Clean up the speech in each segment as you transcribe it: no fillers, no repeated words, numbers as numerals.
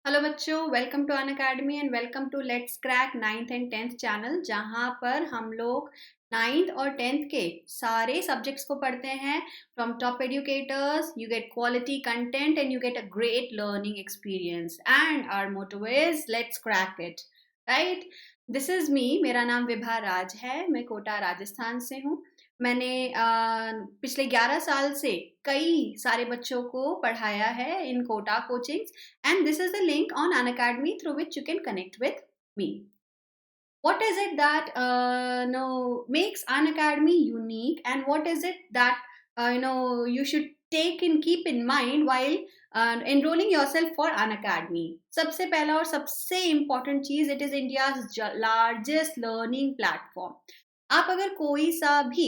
Hello बच्चों, welcome to Unacademy and welcome to let's crack ninth and tenth channel, जहाँ पर हम लोग नाइन्थ और टेंथ के सारे सब्जेक्ट्स को पढ़ते हैं। From top educators you get quality content and you get a great learning experience and our motto is let's crack it, right. This is me, मेरा नाम विभा राज है, मैं कोटा राजस्थान से हूँ। मैंने पिछले 11 साल से कई सारे बच्चों को पढ़ाया है in Kota coaching, and this is the link on Unacademy through which you can connect with me. What is it that makes Unacademy unique, and what is it that you should take and keep in mind while enrolling yourself for Unacademy? सबसे पहला और सबसे important चीज, it is India's largest learning platform. आप अगर कोई सा भी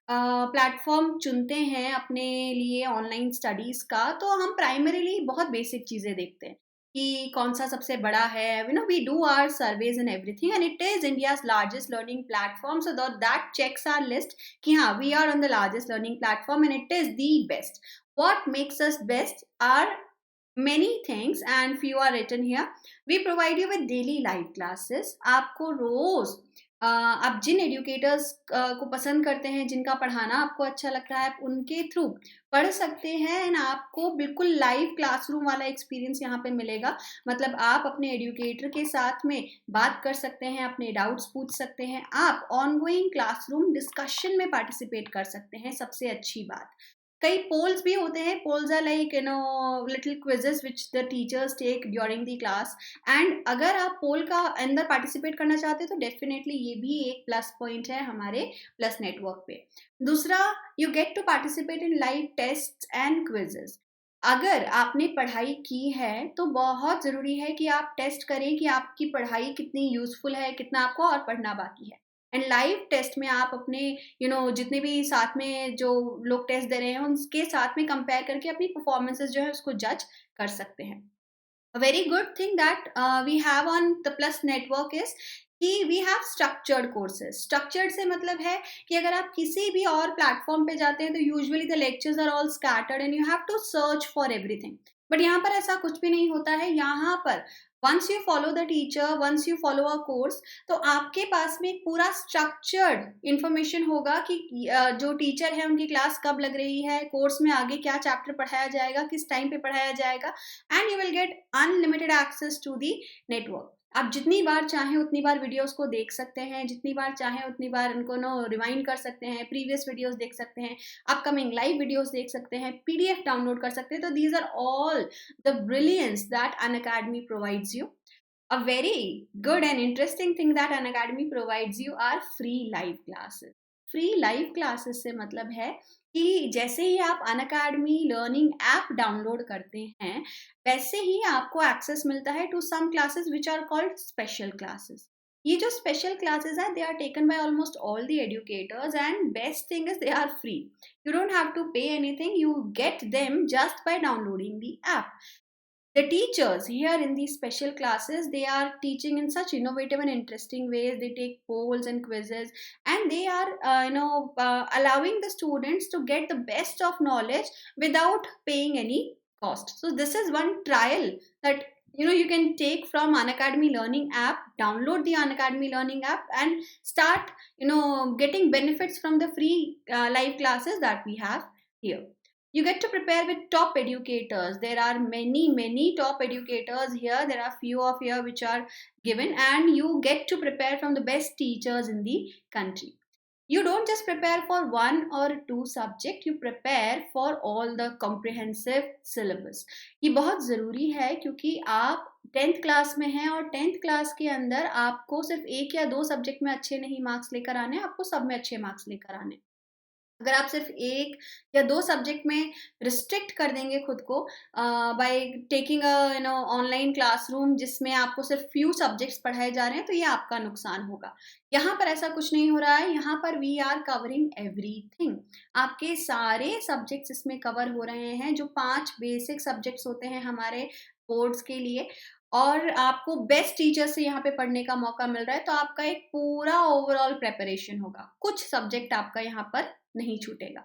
प्लेटफॉर्म चुनते हैं अपने लिए ऑनलाइन स्टडीज का, तो हम प्राइमरीली बहुत बेसिक चीजें देखते हैं कि कौन सा सबसे बड़ा है। We do our surveys and everything, and it is India's largest learning platform, so that checks our list कि हाँ, we are on the largest learning platform and it is the best. What makes us best are many things and few are written here. We provide you with daily live classes. आपको रोज आप जिन educators को पसंद करते हैं, जिनका पढ़ाना आपको अच्छा लगता है, आप उनके थ्रू पढ़ सकते हैं एंड आपको बिल्कुल लाइव क्लासरूम वाला एक्सपीरियंस यहाँ पे मिलेगा. मतलब आप अपने एडुकेटर के साथ में बात कर सकते हैं, अपने डाउट्स पूछ सकते हैं, आप ऑनगोइंग क्लासरूम डिस्कशन में पार्टिसिपेट कर सकते हैं. सबसे अच्छी बात, कई पोल्स भी होते हैं. Polls are like little quizzes which the teachers take during the class, and अगर आप पोल का अंदर पार्टिसिपेट करना चाहते हैं तो डेफिनेटली ये भी एक प्लस पॉइंट है हमारे प्लस नेटवर्क पे. दूसरा, you get to participate in live test and quizzes. अगर आपने पढ़ाई की है तो बहुत ज़रूरी है कि आप टेस्ट करें कि आपकी पढ़ाई कितनी यूजफुल है, कितना आपको और पढ़ना बाकी है. एंड लाइव टेस्ट में आप अपने जितने भी साथ में जो लोग टेस्ट दे रहे हैं उनके साथ में कंपेयर करके अपनी परफॉर्मेंसेस जो है उसको जज कर सकते हैं. A very good thing that we have on the Plus network is कि we have structured courses. Structured से मतलब है कि अगर आप किसी भी और प्लेटफॉर्म पे जाते हैं तो usually the lectures are all scattered and you have to search for everything. But यहाँ पर ऐसा कुछ भी नहीं होता है. यहाँ पर once you follow the teacher, once you follow a course, तो आपके पास में एक पूरा स्ट्रक्चर्ड इंफॉर्मेशन होगा कि जो टीचर है उनकी क्लास कब लग रही है, कोर्स में आगे क्या चैप्टर पढ़ाया जाएगा, किस टाइम पे पढ़ाया जाएगा, and you will get unlimited access to the network. आप जितनी बार चाहें उतनी बार वीडियोस को देख सकते हैं, जितनी बार चाहें उतनी बार उनको रिवाइंड कर सकते हैं, प्रीवियस वीडियोस देख सकते हैं, अपकमिंग लाइव वीडियोस देख सकते हैं, पीडीएफ डाउनलोड कर सकते हैं. तो these are all the brilliance that Unacademy provides you. A very good and interesting thing that Unacademy provides you are free live classes. Free live classes से मतलब है कि जैसे ही आप Unacademy लर्निंग ऐप डाउनलोड करते हैं, वैसे ही आपको एक्सेस मिलता है to some classes which are called special classes. ये जो स्पेशल क्लासेस है, they are taken by almost all the educators, and best thing is they are free. You don't have to pay anything. You get them just by downloading the app. The teachers here in these special classes, they are teaching in such innovative and interesting ways. They take polls and quizzes, and they are allowing the students to get the best of knowledge without paying any cost. So this is one trial that you can take from Unacademy learning app. Download the Unacademy learning app and start getting benefits from the free live classes that we have here. You get to prepare with top educators. There are many top educators here. There are few of here which are given, and you get to prepare from the best teachers in the country. You don't just prepare for one or two subject, you prepare for all the comprehensive syllabus. ये बहुत ज़रूरी है क्योंकि आप 10th class में हैं और 10th class के अंदर आपको सिर्फ एक या दो सब्जेक्ट में अच्छे नहीं मार्क्स लेकर आने, आपको सब में अच्छे मार्क्स लेकर आने. अगर आप सिर्फ एक या दो सब्जेक्ट में रिस्ट्रिक्ट कर देंगे खुद को by taking a online classroom जिसमें आपको सिर्फ फ्यू सब्जेक्ट्स पढ़ाए जा रहे हैं, तो ये आपका नुकसान होगा. यहाँ पर ऐसा कुछ नहीं हो रहा है. यहाँ पर वी आर कवरिंग एवरीथिंग. आपके सारे सब्जेक्ट्स इसमें कवर हो रहे हैं, जो 5 बेसिक सब्जेक्ट्स होते हैं हमारे बोर्ड्स के लिए, और आपको बेस्ट टीचर से यहाँ पे पढ़ने का मौका मिल रहा है. तो आपका एक पूरा ओवरऑल प्रेपरेशन होगा. कुछ सब्जेक्ट आपका यहाँ पर नहीं छूटेगा.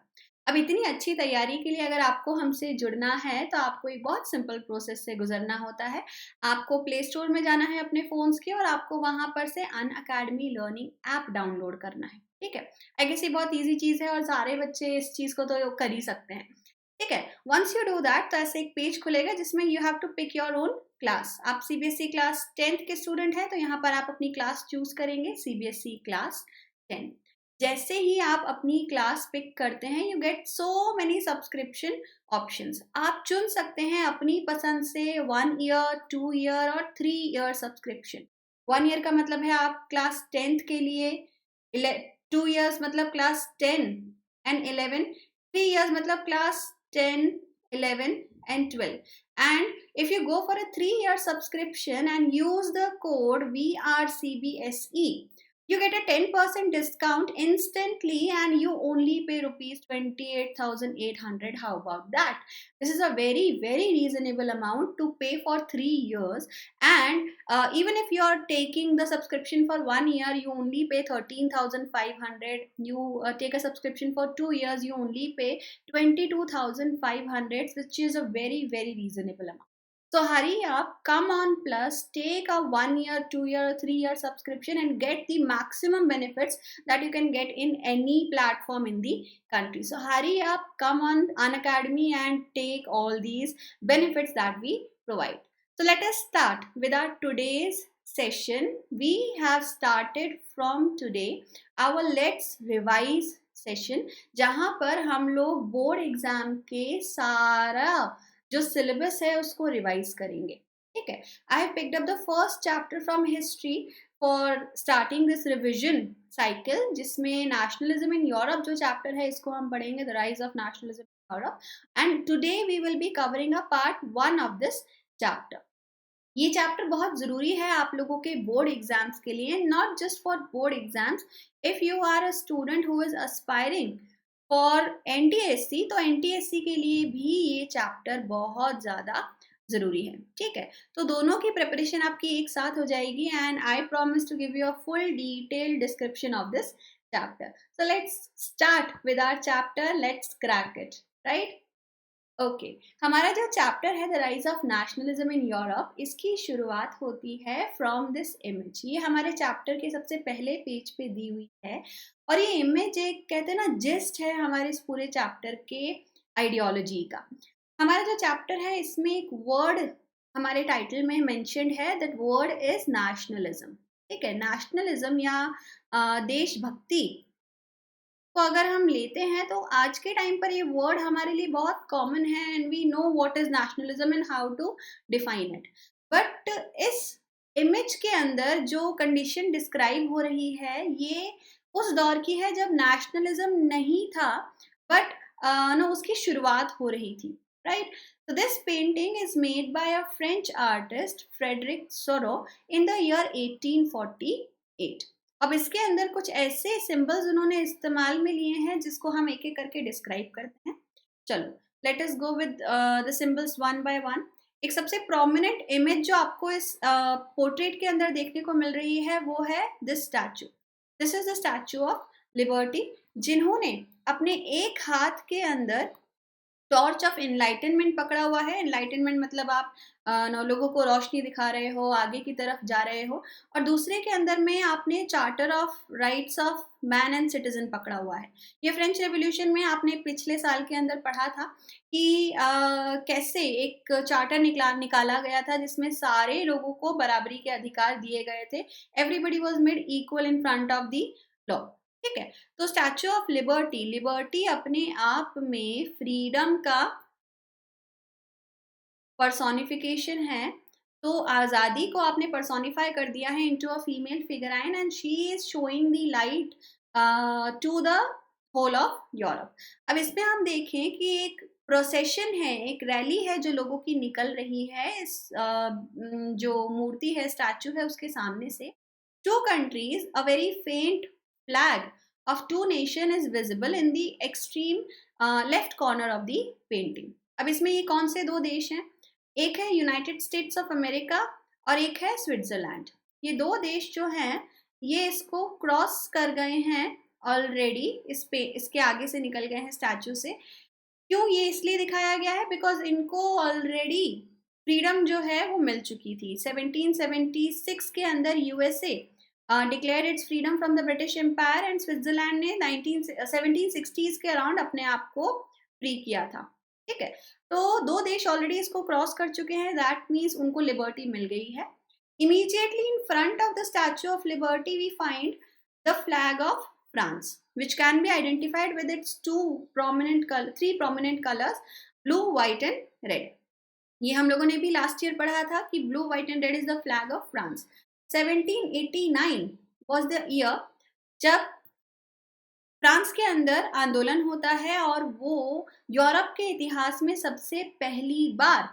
अब इतनी अच्छी तैयारी के लिए अगर आपको हमसे जुड़ना है तो आपको एक बहुत सिंपल प्रोसेस से गुजरना होता है। आपको प्ले स्टोर में जाना है अपने फ़ोन्स के और आपको वहाँ पर से अनअकैडमी लर्निंग ऐप डाउनलोड करना है, ठीक है? आई गेस ये बहुत ईज़ी चीज़ है और सारे बच्चे इस चीज़ को तो कर ही सकते हैं, ठीक है? वंस यू डू दैट तो ऐसे एक पेज खुलेगा जिसमें you have to pick your own class. आप सीबीएसई क्लास 10th के स्टूडेंट हैं तो यहाँ पर आप अपनी क्लास चूज़ करेंगे, सीबीएसई क्लास 10। जैसे ही आप अपनी क्लास पिक करते हैं you get so many subscription options. आप चुन सकते हैं अपनी पसंद से 1 ईयर, 2 ईयर और 3 ईयर सब्सक्रिप्शन। 1 ईयर का मतलब है आप क्लास 10th के लिए, 2 ईयर्स मतलब क्लास 10 एंड 11, 3 ईयर्स मतलब class 10, 11 and 12. And if you go for a 3-year subscription and use the code VRCBSE, you get a 10% discount instantly and you only pay rupees 28,800. How about that? This is a very very reasonable amount to pay for 3 years. And even if you are taking the subscription for 1 year, you only pay 13,500. You take a subscription for 2 years, you only pay 22,500, which is a very very reasonable amount. So hurry up, come on plus, take a 1 year, 2 year, 3 year subscription and get the maximum benefits that you can get in any platform in the country. So hurry up, come on Unacademy and take all these benefits that we provide. So let us start with our today's session. We have started from today our Let's Revise session, जहाँ पर हम लोग board exam के सारा जो syllabus है उसको revise करेंगे, ठीक है? I have picked up the first chapter from history for starting this revision cycle, जिसमें नेशनलिज्म इन यूरोप जो चैप्टर है इसको हम पढ़ेंगे, the rise of nationalism in Europe. And today we will be covering a part 1 of this chapter. ये chapter बहुत ज़रूरी है आप लोगों के बोर्ड एग्जाम्स के लिए, not just for board exams. If you are a student who is aspiring for NTSC तो एनटीएससी के लिए भी ये चैप्टर बहुत ज़्यादा ज़रूरी है, ठीक है? तो दोनों की प्रिपरेशन आपकी एक साथ हो जाएगी and I promise to give you a full detailed description of this chapter. So let's start with our chapter, let's crack it, right? Okay, हमारा जो चैप्टर है the rise of nationalism in Europe, इसकी शुरुआत होती है from this image. ये हमारे chapter के सबसे पहले पेज पे दी हुई है और ये इमेज एक कहते हैं ना जिस्ट है हमारे इस पूरे चैप्टर के आइडियोलॉजी का। हमारा जो चैप्टर है इसमें एक वर्ड हमारे टाइटल में मेंशन्ड है, दैट वर्ड इज नेशनलिज्म, ठीक है? नेशनलिज्म या देशभक्ति तो अगर हम लेते हैं तो आज के टाइम पर ये वर्ड हमारे लिए बहुत कॉमन है and we know what is nationalism and how to define it. But इस इमेज के अंदर जो कंडीशन डिस्क्राइब हो रही है ये उस दौर की है जब नेशनलिज्म नहीं था, बट ना उसकी शुरुआत हो रही थी, right? So this painting is made by a French artist Frederic Soro in the year 1848. अब इसके अंदर कुछ ऐसे सिंबल्स उन्होंने इस्तेमाल में लिए हैं जिसको हम एक एक करके डिस्क्राइब करते हैं। चलो let us go with the symbols one by one. एक सबसे प्रोमिनेंट इमेज जो आपको इस पोर्ट्रेट के अंदर देखने को मिल रही है वो है this statue. This is the statue of liberty, जिन्होंने अपने एक हाथ के अंदर टॉर्च ऑफ एनलाइटनमेंट पकड़ा हुआ है। एनलाइटनमेंट मतलब आप लोगों को रोशनी दिखा रहे हो, आगे की तरफ जा रहे हो, और दूसरे के अंदर में आपने charter of rights of man and citizen पकड़ा हुआ है। ये फ्रेंच रेवोल्यूशन में आपने पिछले साल के अंदर पढ़ा था कि कैसे एक चार्टर निकाला गया था जिसमें सारे लोगों को बराबरी के अधिकार दिए गए थे। Everybody was made equal in front of the law, ठीक है? तो स्टैचू ऑफ लिबर्टी, लिबर्टी अपने आप में फ्रीडम का पर्सोनिफिकेशन है। तो आज़ादी को आपने पर्सोनिफाई कर दिया है into a female figurine and she is showing the light to the whole of Europe. अब इसमें हम देखें कि एक प्रोसेशन है, एक रैली है जो लोगों की निकल रही है इस जो मूर्ति है, स्टैचू है, उसके सामने से। टू कंट्रीज, अ वेरी फेंट flag of two nation is visible in the extreme left corner of the painting. अब इसमें ये कौन से दो देश हैं? एक है यूनाइटेड स्टेट्स ऑफ अमेरिका और एक है स्विट्जरलैंड। ये दो देश जो हैं ये इसको क्रॉस कर गए हैं ऑलरेडी इसके आगे से निकल गए हैं स्टैचू से। क्यों ये इसलिए दिखाया गया है? बिकॉज इनको ऑलरेडी फ्रीडम जो है वो मिल चुकी थी। 1776 के अंदर USA declare its freedom from the British empire and Switzerland ने 1760s के अराउंड अपने आप को फ्री किया था। ठीक है, तो दो देश ऑलरेडी इसको क्रॉस कर चुके हैं, दैट मीन्स उनको लिबर्टी मिल गई है। Immediately in front of the statue of liberty we find the flag of France, which can be identified with its three prominent colors, blue, white and red. ये हम लोगों ने भी लास्ट ईयर पढ़ा था कि blue, white and red is the flag of France. 1789 was the year जब France के अंदर आंदोलन होता है और वो यूरोप के इतिहास में सबसे पहली बार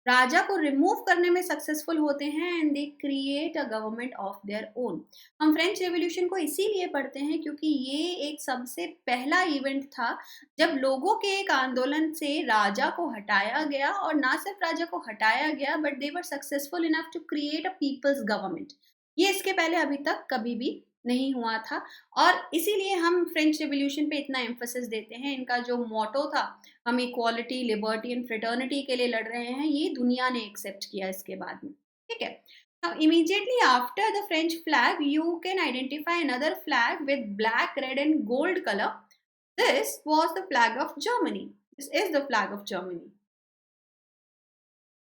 राजा को रिमूव करने में सक्सेसफुल होते हैं and they create a government of their own. हम फ्रेंच रेवोल्यूशन को इसीलिए पढ़ते हैं क्योंकि ये एक सबसे पहला इवेंट था जब लोगों के एक आंदोलन से राजा को हटाया गया, और ना सिर्फ राजा को हटाया गया but they were successful enough to create a people's government. ये इसके पहले अभी तक कभी भी नहीं हुआ था, और इसीलिए हम फ्रेंच रेवोल्यूशन पे इतना एम्फोसिस देते हैं। इनका जो मोटो था, हम इक्वालिटी, लिबर्टी एंड फ्रेटर्निटी के लिए लड़ रहे हैं, ये दुनिया ने एक्सेप्ट किया इसके बाद में। ठीक है, now immediately after the French flag you can identify another flag with black, red and gold color. This was the flag of Germany. This is the flag of Germany.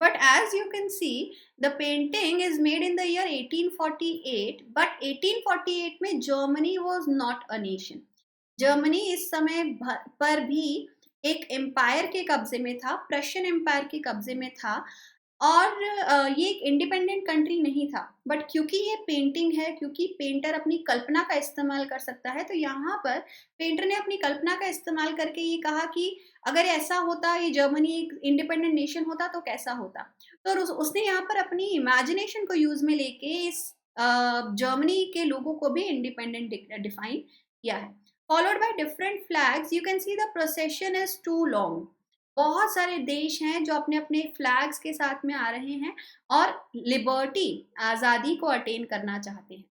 But as you can see, the painting is made in the year 1848. But 1848 में Germany was not a nation. Germany इस समय पर भी एक empire के कब्जे में था, प्रशियन एम्पायर के कब्जे में था, और ये एक इंडिपेंडेंट कंट्री नहीं था। बट क्योंकि ये पेंटिंग है, क्योंकि पेंटर अपनी कल्पना का इस्तेमाल कर सकता है, तो यहाँ पर पेंटर ने अपनी कल्पना का इस्तेमाल करके ये कहा कि अगर ऐसा होता, ये जर्मनी एक इंडिपेंडेंट नेशन होता तो कैसा होता। तो उसने यहाँ पर अपनी इमेजिनेशन को यूज में लेके इस जर्मनी के लोगों को भी इंडिपेंडेंट डिफाइन किया है। Followed by different flags, you can see the procession is too long. बहुत सारे देश हैं जो अपने अपने फ्लैग्स के साथ में आ रहे हैं और लिबर्टी, आज़ादी को अटेन करना चाहते हैं।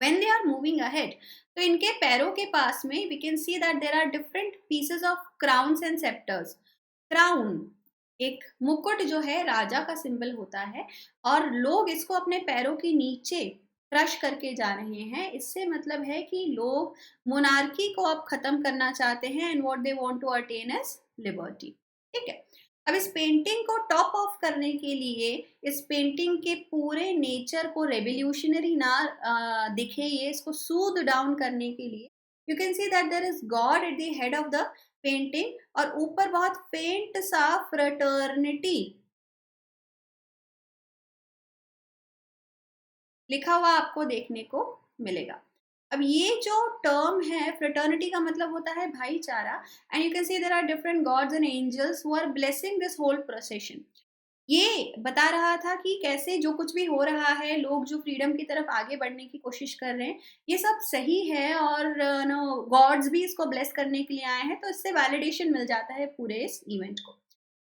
When they are moving ahead, तो इनके पैरों के पास में we can see that there are different pieces of crowns and scepters. Crown एक मुकुट जो है राजा का सिंबल होता है, और लोग इसको अपने पैरों के नीचे क्रश करके जा रहे हैं। इससे मतलब है कि लोग मोनार्की को अब खत्म करना चाहते हैं and what they want to attain is liberty. ठीक है, अब इस पेंटिंग को टॉप ऑफ करने के लिए, इस पेंटिंग के पूरे नेचर को रेवोल्यूशनरी ना दिखे, ये इसको सूद डाउन करने के लिए you can see that there is god at the head of the painting, और ऊपर बहुत फेंट सा फ्रेटर्निटी लिखा हुआ आपको देखने को मिलेगा। अब ये जो टर्म है, फ्रेटर्निटी का मतलब होता है भाईचारा, and you can see there are different gods and angels who are blessing this whole procession. ये बता रहा था कि कैसे जो कुछ भी हो रहा है, लोग जो फ्रीडम की तरफ आगे बढ़ने की कोशिश कर रहे हैं, ये सब सही है, और नो गॉड्स भी इसको ब्लेस करने के लिए आए हैं, तो इससे वैलिडेशन मिल जाता है पूरे इस इवेंट को।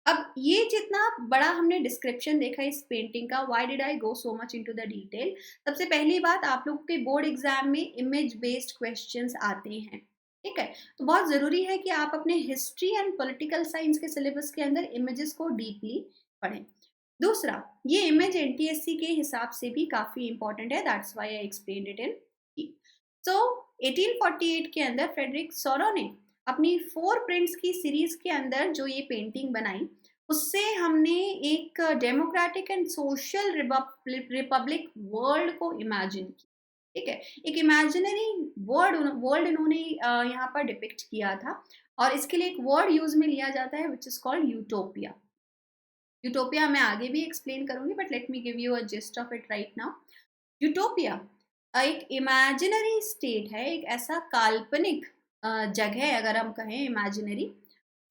अब ये जितना बड़ा हमने डिस्क्रिप्शन देखा इस पेंटिंग का, why did I go so much into the detail. सबसे पहली बात, आप लोगों के बोर्ड एग्जाम में इमेज बेस्ड क्वेश्चंस आते हैं। ठीक है, तो बहुत ज़रूरी है कि आप अपने हिस्ट्री एंड पॉलिटिकल साइंस के सिलेबस के अंदर इमेजेस को डीपली पढ़ें। दूसरा, ये इमेज एनटीएससी के हिसाब से भी काफ़ी इंपॉर्टेंट है, that's why I explained it in. So 1848 के अंदर फ्रेडरिक सोरो ने अपनी 4 प्रिंट्स की सीरीज के अंदर जो ये पेंटिंग बनाई, उससे हमने एक democratic and social Republic world को इमेजिन किया। ठीक है, एक इमेजिनरी वर्ल्ड इन्होंने यहाँ पर डिपिक्ट किया था, और इसके लिए एक वर्ड यूज में लिया जाता है which is called utopia. Utopia मैं आगे भी एक्सप्लेन करूंगी, but let me give you a gist of it right now. Utopia एक इमेजिनरी स्टेट है, एक ऐसा काल्पनिक जगह, अगर हम कहें इमेजिनरी,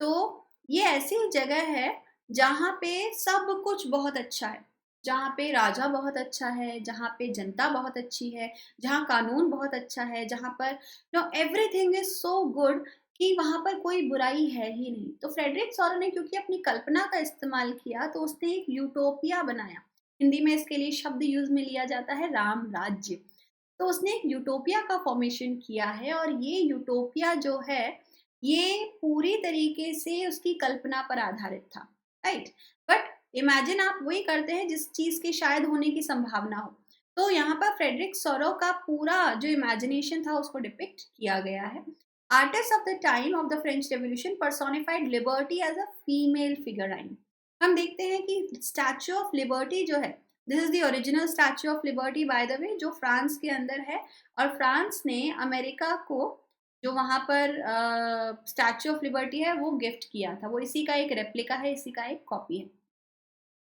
तो ये ऐसी जगह है जहाँ पे सब कुछ बहुत अच्छा है, जहाँ पे राजा बहुत अच्छा है, जहाँ पे जनता बहुत अच्छी है, जहाँ कानून बहुत अच्छा है, जहाँ पर know everything is so good कि वहाँ पर कोई बुराई है ही नहीं। तो फ्रेडरिक सोरो ने क्योंकि अपनी कल्पना का इस्तेमाल किया, तो उसने एक यूटोपिया बनाया। हिंदी में इसके लिए शब्द यूज में लिया जाता है राम राज्य। तो उसने एक यूटोपिया का फॉर्मेशन किया है, और ये यूटोपिया जो है ये पूरी तरीके से उसकी कल्पना पर आधारित था, राइट। बट इमेजिन आप वही करते हैं जिस चीज के शायद होने की संभावना हो। तो यहाँ पर फ्रेडरिक सोरो का पूरा जो इमेजिनेशन था उसको डिपिक्ट किया गया है। Artist of the time of the French revolution personified liberty as a female figurine. हम देखते हैं कि स्टैचू ऑफ लिबर्टी जो है, this is the original statue of liberty by the way, जो फ्रांस के अंदर है। और फ्रांस ने अमेरिका को जो वहां पर स्टैचू ऑफ लिबर्टी है वो गिफ्ट किया था। वो इसी का एक रेप्लिका है, इसी का एक कॉपी है।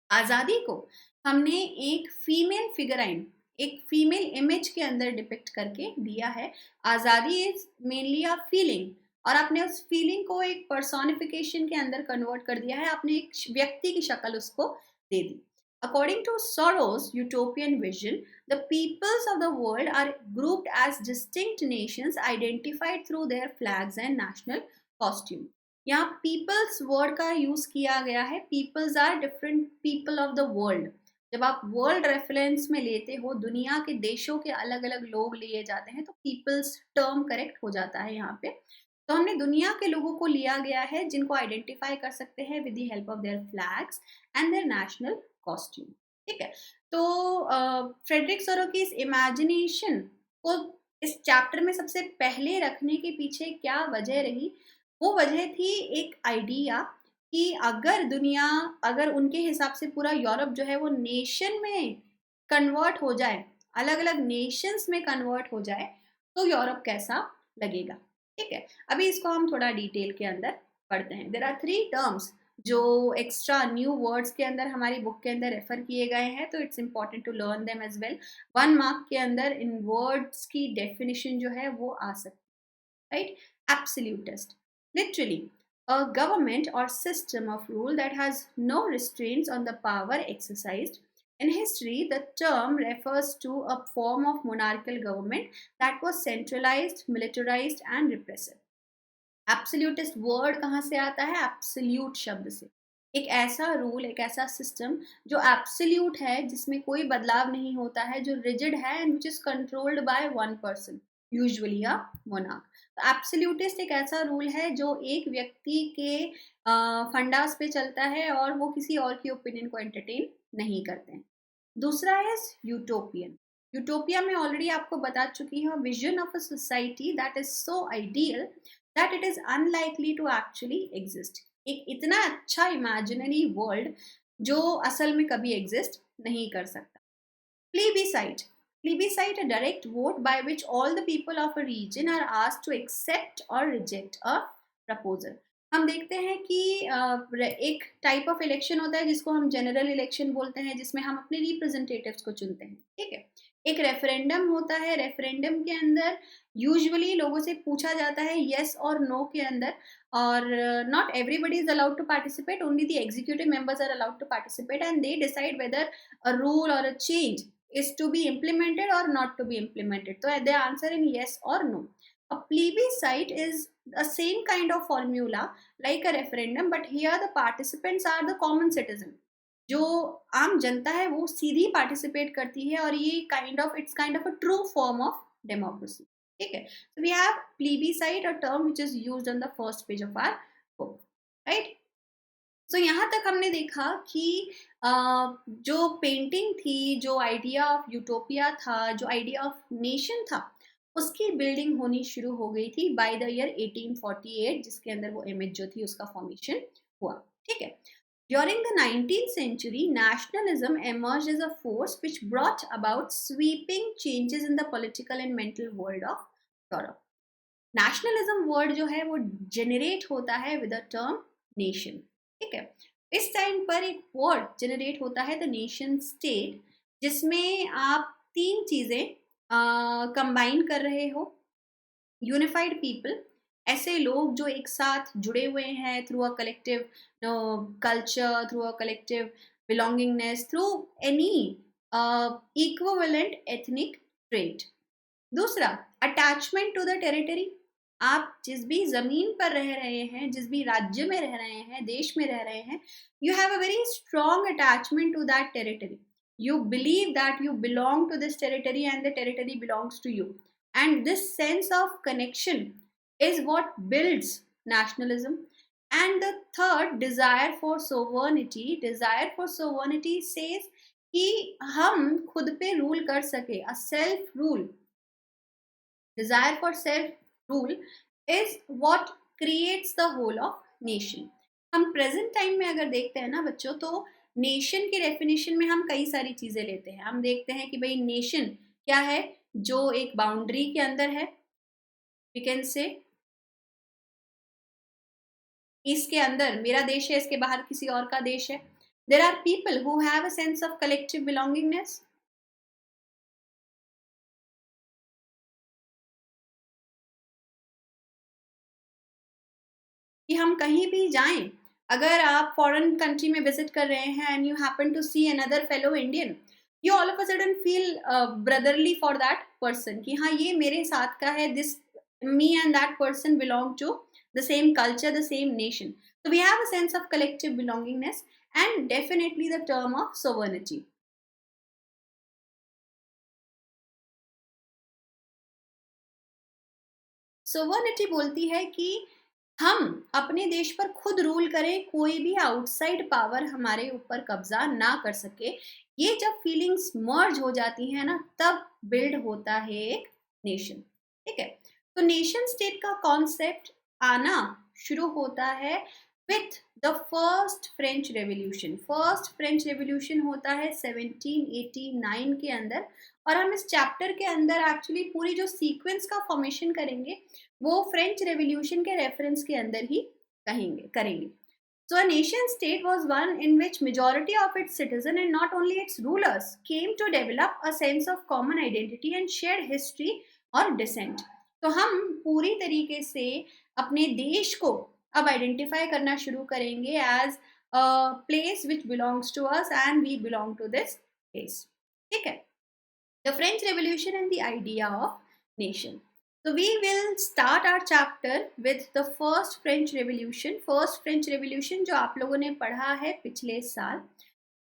आजादी को हमने एक फीमेल फिगराइन, एक फीमेल इमेज के अंदर डिपिक्ट करके दिया है। आजादी इज मेनली अ फीलिंग, और आपने उस फीलिंग को एक पर्सोनिफिकेशन के अंदर कन्वर्ट कर दिया है, आपने एक व्यक्ति की शक्ल उसको दे दी। According to Sorrieu utopian vision, the peoples of the world are grouped as distinct nations identified through their flags and national costume. यहाँ पीपल्स वर्ड का यूज किया गया है। Peoples are different people of the world. जब आप world reference में लेते हो, दुनिया के देशों के अलग अलग लोग लिए जाते हैं, तो पीपल्स टर्म करेक्ट हो जाता है यहाँ पे। तो हमने दुनिया के लोगों को लिया गया है जिनको आइडेंटिफाई कर सकते हैं with the help of their flags and there national costume. ठीक है। तो फ्रेडरिक सोरो की इस इमेजिनेशन को इस चैप्टर में सबसे पहले रखने के पीछे क्या वजह रही? वो वजह थी एक आइडिया कि अगर दुनिया, अगर उनके हिसाब से पूरा यूरोप जो है वो नेशन में कन्वर्ट हो जाए, अलग अलग नेशंस में कन्वर्ट हो जाए, तो यूरोप कैसा लगेगा। ठीक है। अभी इसको हम थोड़ा डिटेल के अंदर पढ़ते हैं। देयर आर 3 टर्म्स जो एक्स्ट्रा न्यू वर्ड्स के अंदर हमारी बुक के अंदर रेफर किए गए हैं, तो it's important to learn them as well. 1 mark के अंदर इन वर्ड्स की डेफिनेशन जो है वो आ सकती है, right. Absolutist, literally a government or system of rule that has no restraints on the power exercised. In history, the term refers to a form of monarchical government that was centralized, militarized, and repressive. Absolutist word कहाँ से आता है? Absolute शब्द से। एक ऐसा rule, एक ऐसा सिस्टम जो एब्सोल्यूट है, जिसमें कोई बदलाव नहीं होता है, जो रिजिड है and which is controlled by one person, usually a monarch. तो एब्सोल्यूटिस्ट एक ऐसा रूल है जो एक व्यक्ति के फंडास पे चलता है और वो किसी और की ओपिनियन को एंटरटेन नहीं करते हैं। दूसरा इज यूटोपियन। यूटोपिया में ऑलरेडी आपको बता चुकी हूँ, vision of a society that is so ideal that it is unlikely to actually exist। एक इतना अच्छा इमेजिनरी वर्ल्ड जो असल में कभी एग्जिस्ट नहीं कर सकता। प्लीबिसाइट, प्लीबिसाइट a direct vote by which all the people of a region are asked to accept or reject a proposal। हम देखते हैं कि एक टाइप ऑफ इलेक्शन होता है जिसको हम जनरल इलेक्शन बोलते हैं, जिसमें हम अपने रिप्रेजेंटेटिव्स को चुनते हैं। ठीक है। एक रेफरेंडम होता है, रेफरेंडम के अंदर यूजुअली लोगों से पूछा जाता है येस और नो के अंदर, और not everybody is allowed to participate, only the executive members are allowed to participate and they decide whether a rule or a change is to be implemented or not to be implemented. So they answer in yes or no. A plebiscite is the same kind of formula like a referendum, but here the participants are the common citizen। जो आम जनता है वो सीधी participate करती है, और ये it's kind of a true form of democracy. ठीक है। So we have plebiscite, a term which is used on the first page of our book, right? तो यहाँ तक हमने देखा कि जो पेंटिंग थी, जो आइडिया ऑफ यूटोपिया था, जो आइडिया ऑफ नेशन था, उसकी बिल्डिंग होनी शुरू हो गई थी बाय द ईयर 1848, जिसके अंदर वो इमेज जो थी उसका फॉर्मेशन हुआ। ठीक है। During the 19th century, nationalism emerged as a force which brought about sweeping changes in the political and mental world of Europe। Nationalism word जो है वो जेनरेट होता है विद द टर्म नेशन। ठीक है। इस टाइम पर एक वर्ड जेनरेट होता है द नेशन स्टेट, जिसमें आप 3 चीजें कंबाइन कर रहे हो। यूनिफाइड पीपल, ऐसे लोग जो एक साथ जुड़े हुए हैं through a collective culture, through a collective belongingness, through any equivalent ethnic trait. दूसरा, अटैचमेंट टू द टेरिटरी। आप जिस भी जमीन पर रह रहे हैं, जिस भी राज्य में रह रहे हैं, देश में रह रहे हैं, you have a very strong attachment to that territory. you believe that you belong to this territory and the territory belongs to you, and this sense of connection is what builds nationalism. And the third, desire for sovereignty. Desire for sovereignty says कि हम खुद पे rule कर सके, a self rule, desire for self rule is what creates the whole of nation. हम present time में अगर देखते हैं ना बच्चों, तो नेशन की डेफिनेशन में हम कई सारी चीजें लेते हैं। हम देखते हैं कि भाई नेशन क्या है, जो एक बाउंड्री के अंदर है, वी कैन से इसके अंदर मेरा देश है, इसके बाहर किसी और का देश है। There are people who have a sense of collective belongingness. कि हम कहीं भी जाएं, अगर आप फॉरेन कंट्री में विजिट कर रहे हैं and you happen to see another fellow Indian, you all of a sudden feel brotherly for that person, कि हाँ ये मेरे साथ का है, this me and that person belong to the same culture, the same nation. So we have a sense of collective belongingness and definitely the term of sovereignty. Sovereignty बोलती है कि हम अपने देश पर खुद रूल करें, कोई भी आउटसाइड पावर हमारे ऊपर कब्जा ना कर सके। ये जब फीलिंग्स मर्ज हो जाती है ना, तब बिल्ड होता है एक नेशन। ठीक है, तो नेशन स्टेट का कॉन्सेप्ट आना शुरू होता है with the first French revolution. First French revolution होता है 1789 के अंदर, और हम इस चैप्टर के अंदर एक्चुअली पूरी जो सीक्वेंस का फॉर्मेशन करेंगे वो फ्रेंच रेवोल्यूशन के रेफरेंस के अंदर ही करेंगे। So a nation state was one in which majority of its citizens and not only its rulers came to develop a sense of common identity and shared history or descent. तो हम पूरी तरीके से अपने देश को अब आइडेंटिफाई करना शुरू करेंगे as a place which belongs to us and we belong to this place. ठीक है, the French Revolution and the idea of nation. So we will start our chapter with the first French Revolution. First French Revolution जो आप लोगों ने पढ़ा है पिछले साल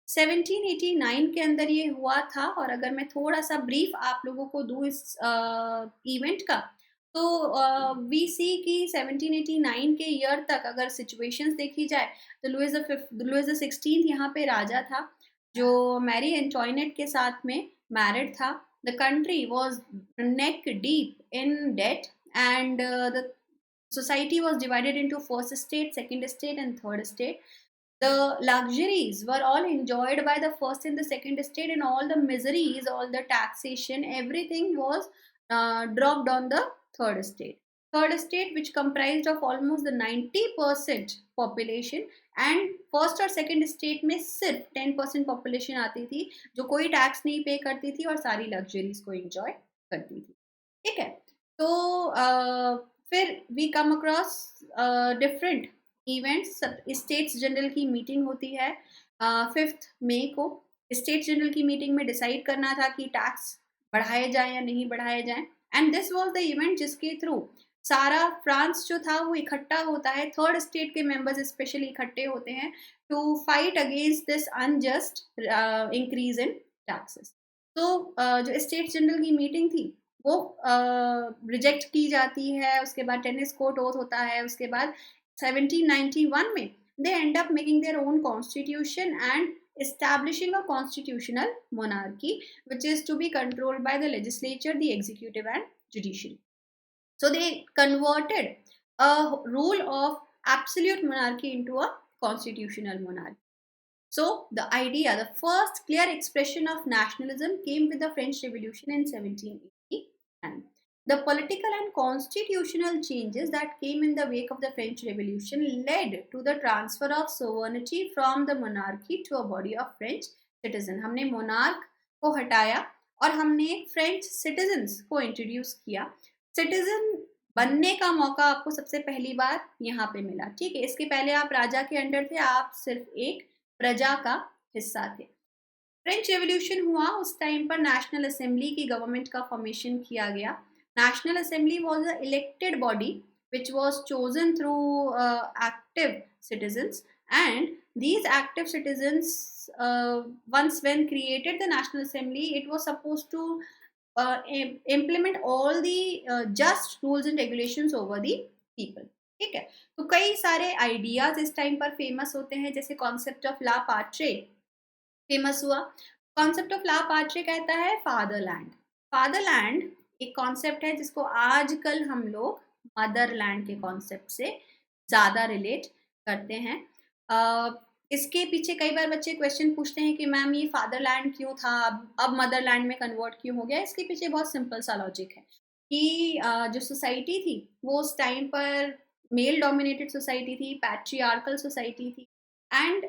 1789 के अंदर ये हुआ था। और अगर मैं थोड़ा सा ब्रीफ आप लोगों को दूँ इस इवेंट का, तो वी सी कि 1789 के ईयर तक अगर सिचुएशंस देखी जाए तो लुइस द 16th यहाँ पे राजा था, जो मैरी एंटोइनेट के साथ में मैरिड था। The country was neck deep in debt, and the society was divided into first estate, second estate, and third estate. The luxuries were all enjoyed by the first and the second estate, and all the miseries, all the taxation, everything was dropped on the third estate. Third estate, which comprised of almost the 90% population, and first और second state में सिर्फ 10% population आती थी जो कोई tax नहीं पे करती थी और सारी लग्जरीज को एंजॉय करती थी। ठीक है, तो फिर we come across different events. States general की मीटिंग होती है 5 मई को। स्टेट्स जनरल की मीटिंग में डिसाइड करना था कि टैक्स बढ़ाए जाए या नहीं बढ़ाए जाए, and this was the event जिसके थ्रू सारा फ्रांस जो था वो इकट्ठा होता है, थर्ड स्टेट के मेंबर्स स्पेशली इकट्ठे होते हैं to fight against this unjust increase in taxes. तो जो स्टेट जनरल की मीटिंग थी वो रिजेक्ट की जाती है। उसके बाद टेनिस कोर्ट ओथ होता है। उसके बाद 1791 में they end up making their own constitution and establishing a constitutional monarchy which is to be controlled by the legislature, the executive and judiciary. So they converted a rule of absolute monarchy into a constitutional monarchy. So the idea, the first clear expression of nationalism came with the French Revolution in 1789. The political and constitutional changes that came in the wake of the French Revolution led to the transfer of sovereignty from the monarchy to a body of French citizens. हमने monarch को हटाया और हमने French citizens को introduce किया। Citizen बनने का मौका आपको सबसे पहली बार यहाँ पे मिला। ठीक है, इसके पहले आप राजा के अंडर थे, आप सिर्फ एक प्रजा का हिस्सा थे। फ्रेंच रेवोल्यूशन हुआ उस टाइम पर नेशनल असेंबली की गवर्नमेंट का फॉर्मेशन किया गया। National assembly was a elected body which was chosen through active citizens, and these active citizens, once when created the National Assembly, it was supposed to implement all the just rules and regulations over the people. ठीक है, तो कई सारे ideas इस time पर famous होते हैं, जैसे कॉन्सेप्ट ऑफ ला पाट्रे फेमस हुआ। कॉन्सेप्ट ऑफ ला पाट्रे कहता है फादरलैंड। फादरलैंड एक कॉन्सेप्ट है जिसको आजकल हम लोग मदरलैंड के कॉन्सेप्ट से ज़्यादा रिलेट करते हैं। इसके पीछे कई बार बच्चे क्वेश्चन पूछते हैं कि मैम ये फादरलैंड क्यों था, अब मदरलैंड में कन्वर्ट क्यों हो गया। इसके पीछे बहुत सिंपल सा लॉजिक है कि जो सोसाइटी थी वो उस टाइम पर मेल डोमिनेटेड सोसाइटी थी, पैट्रियार्कल सोसाइटी थी, and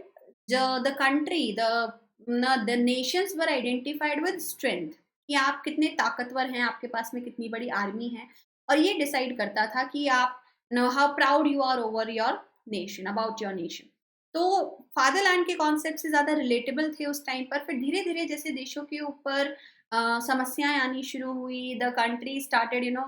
the country the Nations were identified with strength, कि आप कितने ताकतवर हैं, आपके पास में कितनी बड़ी आर्मी है, और ये डिसाइड करता था कि आप how proud you are over your nation, about your nation. तो फादरलैंड के कॉन्सेप्ट से ज़्यादा रिलेटेबल थे उस टाइम पर। फिर धीरे धीरे जैसे देशों के ऊपर समस्याएं आनी शुरू हुई, the country started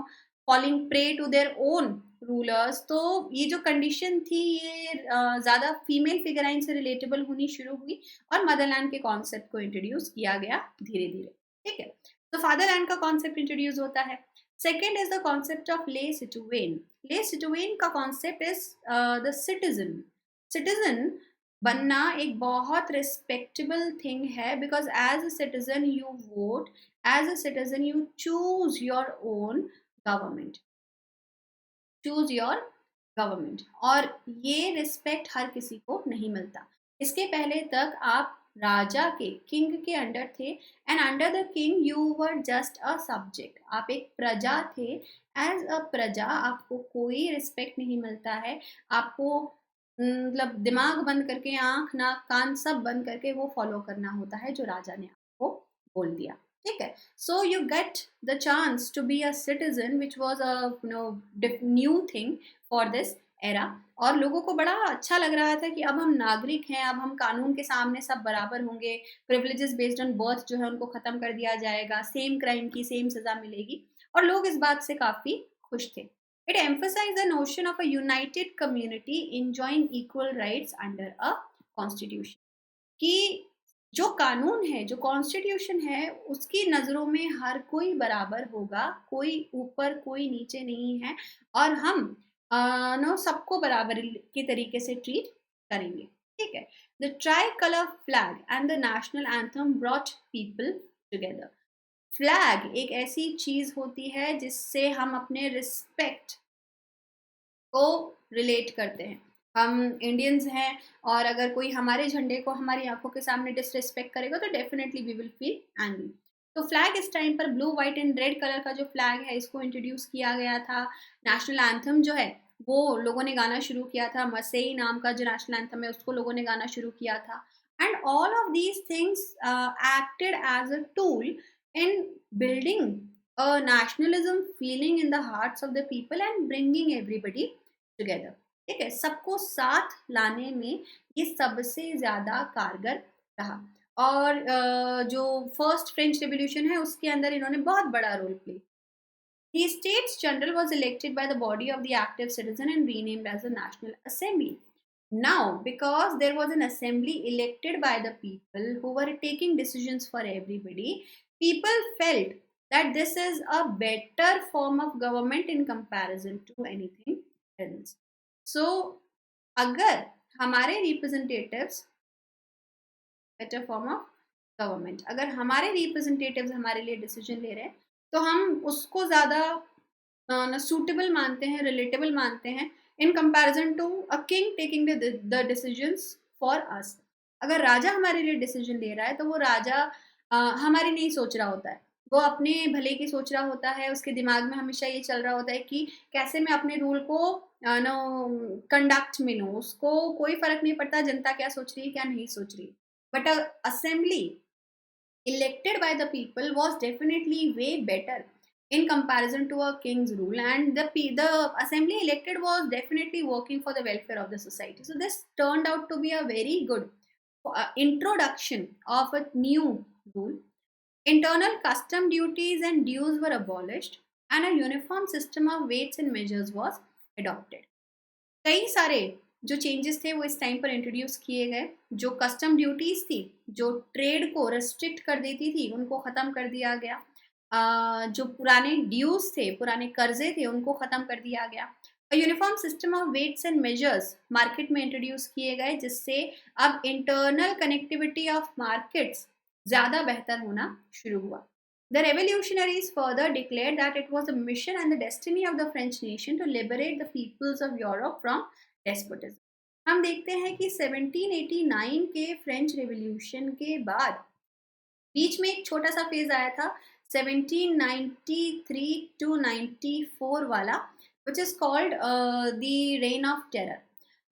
falling prey to their own rulers, तो ये जो कंडीशन थी ये ज़्यादा फीमेल फिगराइन से रिलेटेबल होनी शुरू हुई और मदरलैंड के कॉन्सेप्ट को इंट्रोड्यूस किया गया धीरे धीरे। ठीक है, तो फादरलैंड का कॉन्सेप्ट इंट्रोड्यूस होता है। Second is the concept of le citoyen. Le citoyen का concept is the citizen. Citizen बनना एक बहुत रिस्पेक्टेबल थिंग है, because as a citizen you vote, as a citizen you choose your own government, choose your government, और ये respect her किसी को नहीं मिलता। इसके पहले तक आप राजा के, किंग के अंडर थे, and under the king you were just a subject, आप एक प्रजा थे। एज अ प्रजा आपको कोई रिस्पेक्ट नहीं मिलता है, आपको मतलब दिमाग बंद करके, आंख नाक कान सब बंद करके वो फॉलो करना होता है जो राजा ने आपको बोल दिया। ठीक है, so you get the chance to be a citizen which was a new thing for this era, और लोगों को बड़ा अच्छा लग रहा था कि अब हम नागरिक हैं, अब हम कानून के सामने सब बराबर होंगे, प्रिविलेजेस बेस्ड ऑन बर्थ जो है उनको खत्म कर दिया जाएगा, सेम क्राइम की सेम सजा मिलेगी, और लोग इस बात से काफी खुश थे। It emphasized the notion of a united community enjoying equal rights under a constitution, कि जो कानून है, जो कॉन्स्टिट्यूशन है, उसकी नज़रों में हर कोई बराबर होगा, कोई ऊपर कोई नीचे नहीं है, और हम सबको बराबर के तरीके से ट्रीट करेंगे। ठीक है, the try colour flag and the national anthem brought people together. Flag एक ऐसी चीज होती है जिससे हम अपने रिस्पेक्ट को रिलेट करते हैं। हम इंडियंस हैं, और अगर कोई हमारे झंडे को हमारी आंखों के सामने डिसरिस्पेक्ट करेगा तो definitely we will feel angry. तो फ्लैग इस टाइम पर blue white and red colour का जो फ्लैग है इसको इंट्रोड्यूस किया गया था। नेशनल एंथम जो है वो लोगों ने गाना शुरू किया था, मसेई नाम का जो नेशनल एंथम है उसको लोगों ने गाना शुरू किया था। And all of these things acted as a tool in building a nationalism feeling in the hearts of the people and bringing everybody together। ठीक है, सबको साथ लाने में ये सबसे ज्यादा कारगर रहा, और जो फर्स्ट फ्रेंच रेवोल्यूशन है उसके अंदर इन्होंने बहुत बड़ा role play. The States General was elected by the body of the active citizen and renamed as the National Assembly. Now, because there was an assembly elected by the people who were taking decisions for everybody, people felt that this is a better form of government in comparison to anything else. So, अगर हमारे representatives, better form of government, अगर हमारे representatives हमारे लिए decision ले रहे हैं तो हम उसको ज़्यादा suitable मानते हैं, relatable मानते हैं in comparison to a king taking the decisions for us। अगर राजा हमारे लिए decision ले रहा है तो वो राजा हमारी नहीं सोच रहा होता है, वो अपने भले की सोच रहा होता है। उसके दिमाग में हमेशा ये चल रहा होता है कि कैसे मैं अपने रूल को कंडक्ट में लूँ, उसको कोई फर्क नहीं पड़ता जनता क्या सोच रही है क्या नहीं सोच रही। But assembly elected by the people was definitely way better in comparison to a king's rule, and the assembly elected was definitely working for the welfare of the society. So this turned out to be a very good introduction of a new rule. Internal custom duties and dues were abolished and a uniform system of weights and measures was adopted. कई सारे जो changes थे वो इस time पर introduce किए गए। जो कस्टम ड्यूटीज थी, जो ट्रेड को रेस्ट्रिक्ट कर देती थी, उनको ख़त्म कर दिया गया। जो पुराने ड्यूज थे, पुराने कर्जे थे, उनको ख़त्म कर दिया गया। Uniform system of weights and measures market में इंट्रोड्यूस किए गए, जिससे अब इंटरनल कनेक्टिविटी ऑफ मार्केट्स ज़्यादा बेहतर होना शुरू हुआ। The revolutionaries further declared that it was the mission and the destiny of the French nation to liberate the peoples of Europe from despotism. हम देखते हैं कि 1789 के फ्रेंच रेवोल्यूशन के बाद बीच में एक छोटा सा फेज आया था 1793 टू 94 वाला, which is called the rain of terror.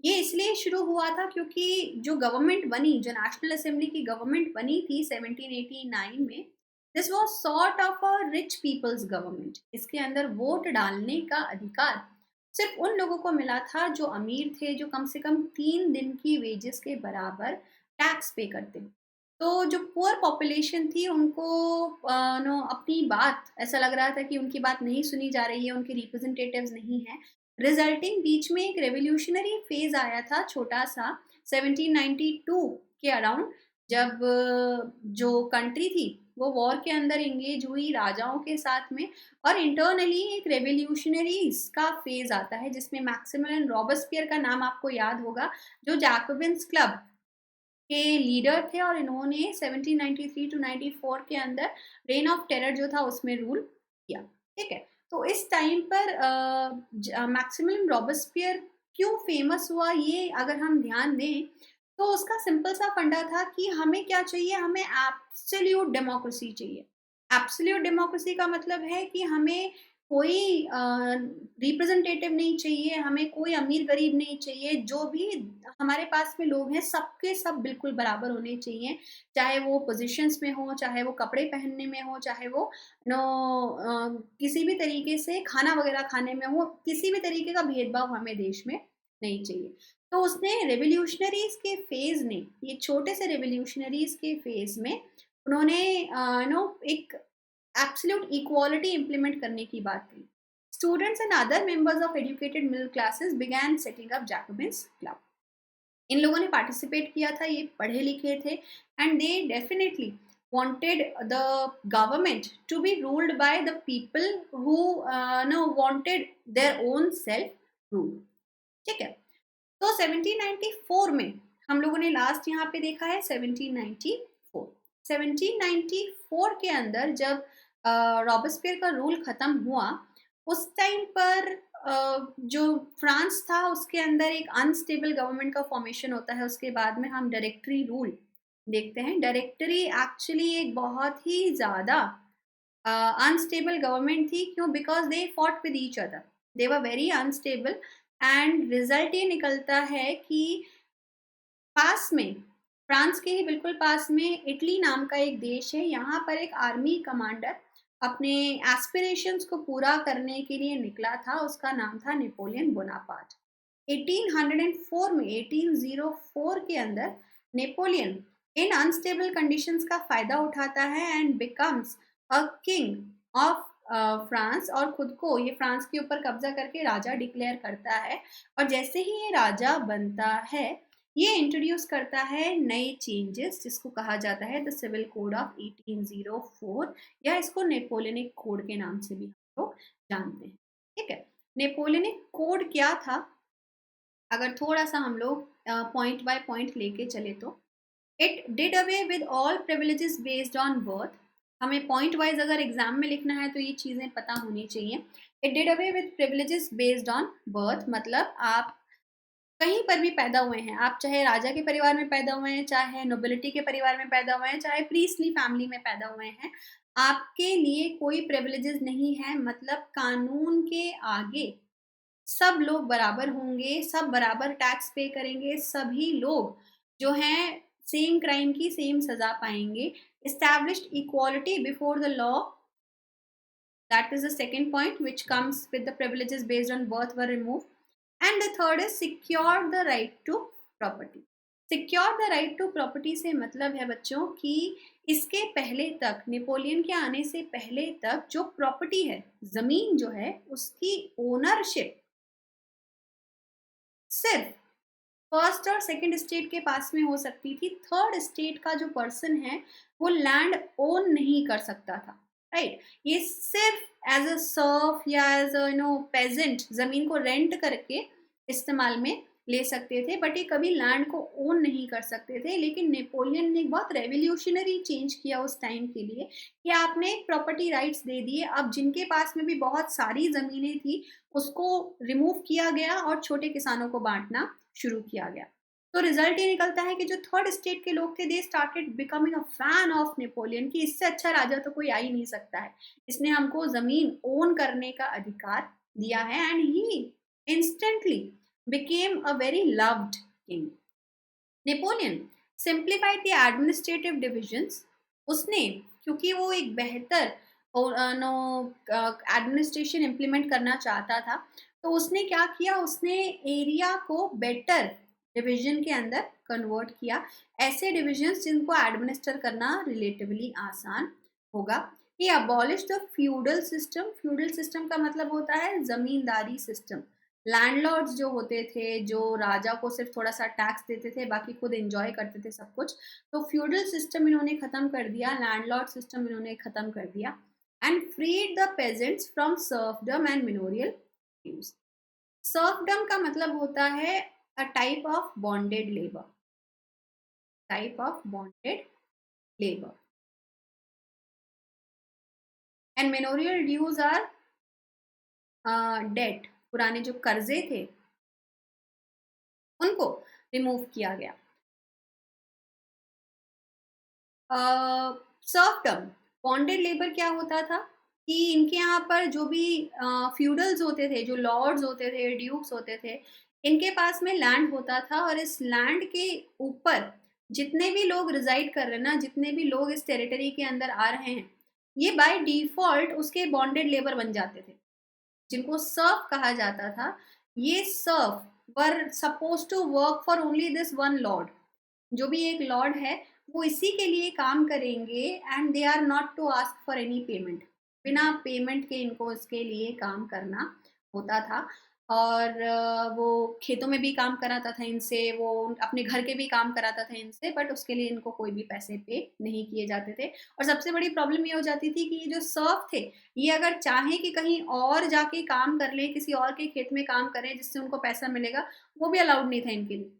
ये इसलिए शुरू हुआ था क्योंकि जो गवर्नमेंट बनी, जो नेशनल असेंबली की गवर्नमेंट बनी थी 1789 में, this was sort of a rich people's government. इसके अंदर वोट डालने का अधिकार सिर्फ उन लोगों को मिला था जो अमीर थे, जो कम से कम 3 दिन की वेजेस के बराबर टैक्स पे करते। तो जो पुअर पॉपुलेशन थी उनको नो अपनी बात, ऐसा लग रहा था कि उनकी बात नहीं सुनी जा रही है, उनके रिप्रेजेंटेटिव्स नहीं है। रिजल्टिंग बीच में एक रेवोल्यूशनरी फेज आया था छोटा सा 1792 के अराउंड, जब जो कंट्री थी वो वॉर के अंदर इंगेज हुई राजाओं के साथ में, और इंटरनली एक रेवोल्यूशनरीज का फेज आता है जिसमें मैक्सिमिलियन रॉबस्पियर का नाम आपको याद होगा, जो जैकोबिन्स क्लब के लीडर थे, और इन्होंने 1793 टू 94 के अंदर रेन ऑफ टेरर जो था उसमें रूल किया। ठीक है, तो इस टाइम पर मैक्सिमिलियन रॉबस्पियर क्यों फेमस हुआ, ये अगर हम ध्यान दें तो उसका सिंपल सा फंडा था कि हमें क्या चाहिए, हमें एब्सोल्यूट डेमोक्रेसी चाहिए। एब्सोल्यूट डेमोक्रेसी का मतलब है कि हमें कोई रिप्रेजेंटेटिव नहीं चाहिए, हमें कोई अमीर गरीब नहीं चाहिए, जो भी हमारे पास में लोग हैं सबके सब बिल्कुल बराबर होने चाहिए, चाहे वो पोजीशंस में हो, चाहे वो कपड़े पहनने में हो, चाहे वो किसी भी तरीके से खाना वगैरह खाने में हो, किसी भी तरीके का भेदभाव हमें देश में नहीं चाहिए। तो उसने रेवोल्यूशनरीज के फेज ने, ये छोटे से रेवोल्यूशनरीज के फेज में उन्होंने एक एब्सोल्यूट इक्वालिटी इंप्लीमेंट करने की बात की। Students and other members of educated middle classes began setting up Jacobins club. इन लोगों ने पार्टिसिपेट किया था, ये पढ़े लिखे थे, and they definitely wanted the government to be ruled by the people who wanted their own self rule। ठीक है, तो 1794 में हम लोगों ने लास्ट यहाँ पे देखा है 1794। 1794 के अंदर जब रॉबस्पियर का रूल खत्म हुआ, उस टाइम पर जो फ्रांस था उसके अंदर एक अनस्टेबल गवर्नमेंट का फॉर्मेशन होता है। उसके बाद में हम डायरेक्टरी रूल देखते हैं। डायरेक्टरी एक्चुअली एक बहुत ही ज़्यादा अनस्टेबल गवर्नमेंट थी। क्यों? Because they fought with each other, they were very unstable, and result ये निकलता है कि पास में, फ्रांस के ही बिल्कुल पास में इटली नाम का एक देश है, यहाँ पर एक आर्मी कमांडर अपने एस्पिरेशंस को पूरा करने के लिए निकला था। उसका नाम था नेपोलियन बोनापार्ट। 1804 में 1804 के अंदर नेपोलियन इन अनस्टेबल कंडीशंस का फायदा उठाता है and becomes a king of France, और खुद को ये फ्रांस के ऊपर कब्जा करके राजा डिक्लेयर करता है। और जैसे ही ये राजा बनता है, ये इंट्रोड्यूस करता है नए चेंजेस, जिसको कहा जाता है द सिविल कोड ऑफ 1804, या इसको नेपोलियनिक कोड के नाम से भी हम लोग जानते हैं। ठीक है, नेपोलियनिक कोड क्या था, अगर थोड़ा सा हम लोग पॉइंट बाय पॉइंट लेके चले तो, it did away with all privileges based on birth. हमें पॉइंट वाइज अगर एग्जाम में लिखना है तो ये चीज़ें पता होनी चाहिए। It did away with privileges based on birth, मतलब आप कहीं पर भी पैदा हुए हैं, आप चाहे राजा के परिवार में पैदा हुए हैं, चाहे नोबिलिटी के परिवार में पैदा हुए हैं, चाहे प्रीस्टली फैमिली में पैदा हुए हैं, आपके लिए कोई प्रिविलेजेस नहीं है। मतलब कानून के आगे सब लोग बराबर होंगे, सब बराबर टैक्स पे करेंगे, सभी लोग जो हैं सेम क्राइम की सेम सजा पाएंगे। Established equality before the law, that is the second point which comes with the privileges based on birth were removed. And the third is secure the right to property। Secure the right to property से मतलब है बच्चों कि इसके पहले तक, Napoleon के आने से पहले तक, जो प्रॉपर्टी है, जमीन जो है, उसकी ओनरशिप सिर्फ फर्स्ट और सेकंड स्टेट के पास में हो सकती थी, थर्ड स्टेट का जो पर्सन है वो लैंड ओन नहीं कर सकता था, राइट। ये सिर्फ एज अ सर्फ या एज अ पेजेंट जमीन को रेंट करके इस्तेमाल में ले सकते थे, बट ये कभी लैंड को ओन नहीं कर सकते थे। लेकिन नेपोलियन ने एक बहुत रेवोल्यूशनरी चेंज किया उस टाइम के लिए कि आपने प्रॉपर्टी राइट्स दे दिए। अब जिनके पास में भी बहुत सारी ज़मीनें थी उसको रिमूव किया गया और छोटे किसानों को बांटना शुरू किया गया। तो रिजल्ट ये निकलता है कि जो थर्ड स्टेट के लोग थे they started becoming a fan of Napoleon, कि इससे अच्छा राजा तो कोई आ ही नहीं सकता है, इसने हमको ज़मीन ओन करने का अधिकार दिया है। And he instantly became a very loved king. Napoleon simplified the administrative divisions. उसने, क्योंकि वो एक बेहतर एडमिनिस्ट्रेशन इम्प्लीमेंट करना चाहता था, तो उसने क्या किया, उसने एरिया को बेटर डिवीजन के अंदर कन्वर्ट किया, ऐसे डिविजन्स जिनको एडमिनिस्टर करना रिलेटिवली आसान होगा। He abolish the feudal system. Feudal system का मतलब होता है जमींदारी सिस्टम। लैंडलॉर्ड्स जो होते थे, जो राजा को सिर्फ थोड़ा सा टैक्स देते थे, बाकी खुद एंजॉय करते थे सब कुछ, तो फ्यूडल सिस्टम इन्होंने खत्म कर दिया, लैंडलॉर्ड सिस्टम इन्होंने खत्म कर दिया and freed the peasants from serfdom and manorial dues. Serfdom का मतलब होता है a type of bonded labour, type of bonded labour. And manorial dues are debt, पुराने जो कर्जे थे उनको रिमूव किया गया। सर्फडम, बॉन्डेड लेबर क्या होता था कि इनके यहाँ पर जो भी फ्यूडल्स होते थे, जो लॉर्ड्स होते थे, ड्यूक्स होते थे, इनके पास में लैंड होता था और इस लैंड के ऊपर जितने भी लोग रिजाइड कर रहे हैं ना, जितने भी लोग इस टेरिटरी के अंदर आ रहे हैं, ये बाय डिफॉल्ट उसके बॉन्डेड लेबर बन जाते थे, जिनको सर्फ कहा जाता था। ये serf were suppose to work for only this one lord. जो भी एक लॉर्ड है वो इसी के लिए काम करेंगे and they are not to ask for any payment. बिना पेमेंट के इनको इसके लिए काम करना होता था। और वो खेतों में भी काम कराता था इनसे, वो अपने घर के भी काम कराता था इनसे, बट उसके लिए इनको कोई भी पैसे पे नहीं किए जाते थे। और सबसे बड़ी प्रॉब्लम ये हो जाती थी कि ये जो सर्फ थे, ये अगर चाहें कि कहीं और जाके काम कर लें, किसी और के खेत में काम करें जिससे उनको पैसा मिलेगा, वो भी अलाउड नहीं था इनके लिए।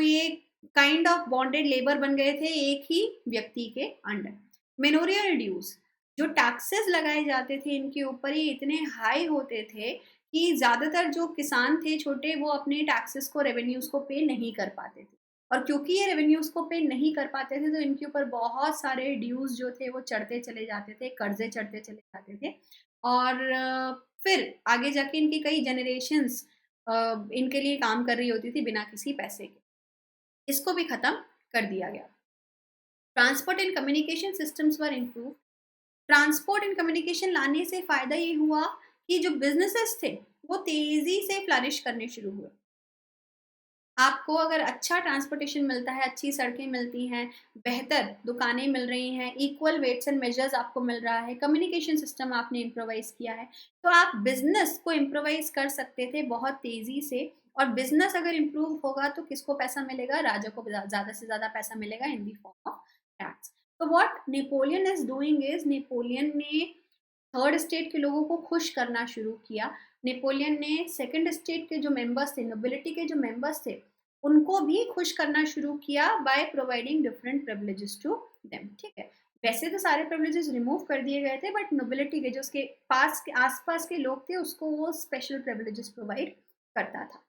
ये काइंड ऑफ बॉन्डेड लेबर बन गए थे एक ही व्यक्ति के अंडर। मेनोरियल ड्यूज, जो टैक्सेस लगाए जाते थे इनके ऊपर, ये इतने हाई होते थे कि ज्यादातर जो किसान थे छोटे, वो अपने टैक्सेस को, रेवेन्यूज को पे नहीं कर पाते थे। और क्योंकि ये रेवेन्यूज को पे नहीं कर पाते थे तो इनके ऊपर बहुत सारे ड्यूज जो थे वो चढ़ते चले जाते थे, कर्जे चढ़ते चले जाते थे। और फिर आगे जाके इनकी कई जनरेशंस इनके लिए काम कर रही होती थी बिना किसी पैसे के। इसको भी खत्म कर दिया गया। Transport and communication systems were improve. Transport and communication लाने से फायदा ये हुआ कि जो बिजनेसेस थे वो तेजी से फ्लरिश करने शुरू हुए। आपको अगर अच्छा ट्रांसपोर्टेशन मिलता है, अच्छी सड़कें मिलती हैं, बेहतर दुकानें मिल रही हैं, इक्वल वेट्स एंड मेजर्स आपको मिल रहा है, कम्युनिकेशन सिस्टम आपने इम्प्रोवाइज किया है, तो आप बिजनेस को इम्प्रोवाइज कर सकते थे बहुत तेजी से। और बिजनेस अगर इम्प्रूव होगा तो किसको पैसा मिलेगा? राजा को ज़्यादा से ज़्यादा पैसा मिलेगा इन दी फॉर्म ऑफ टैक्स। तो what Napoleon is doing is, Napoleon ने थर्ड स्टेट के लोगों को खुश करना शुरू किया। नेपोलियन ने सेकंड स्टेट के जो मेंबर्स थे, नोबिलिटी के जो मेंबर्स थे, उनको भी खुश करना शुरू किया by providing different privileges to them. ठीक है, वैसे तो सारे प्रिविलेजेस रिमूव कर दिए गए थे, बट नोबिलिटी के जो उसके पास के आसपास के लोग थे उसको वो स्पेशल प्रिविलेजेस प्रोवाइड करता था।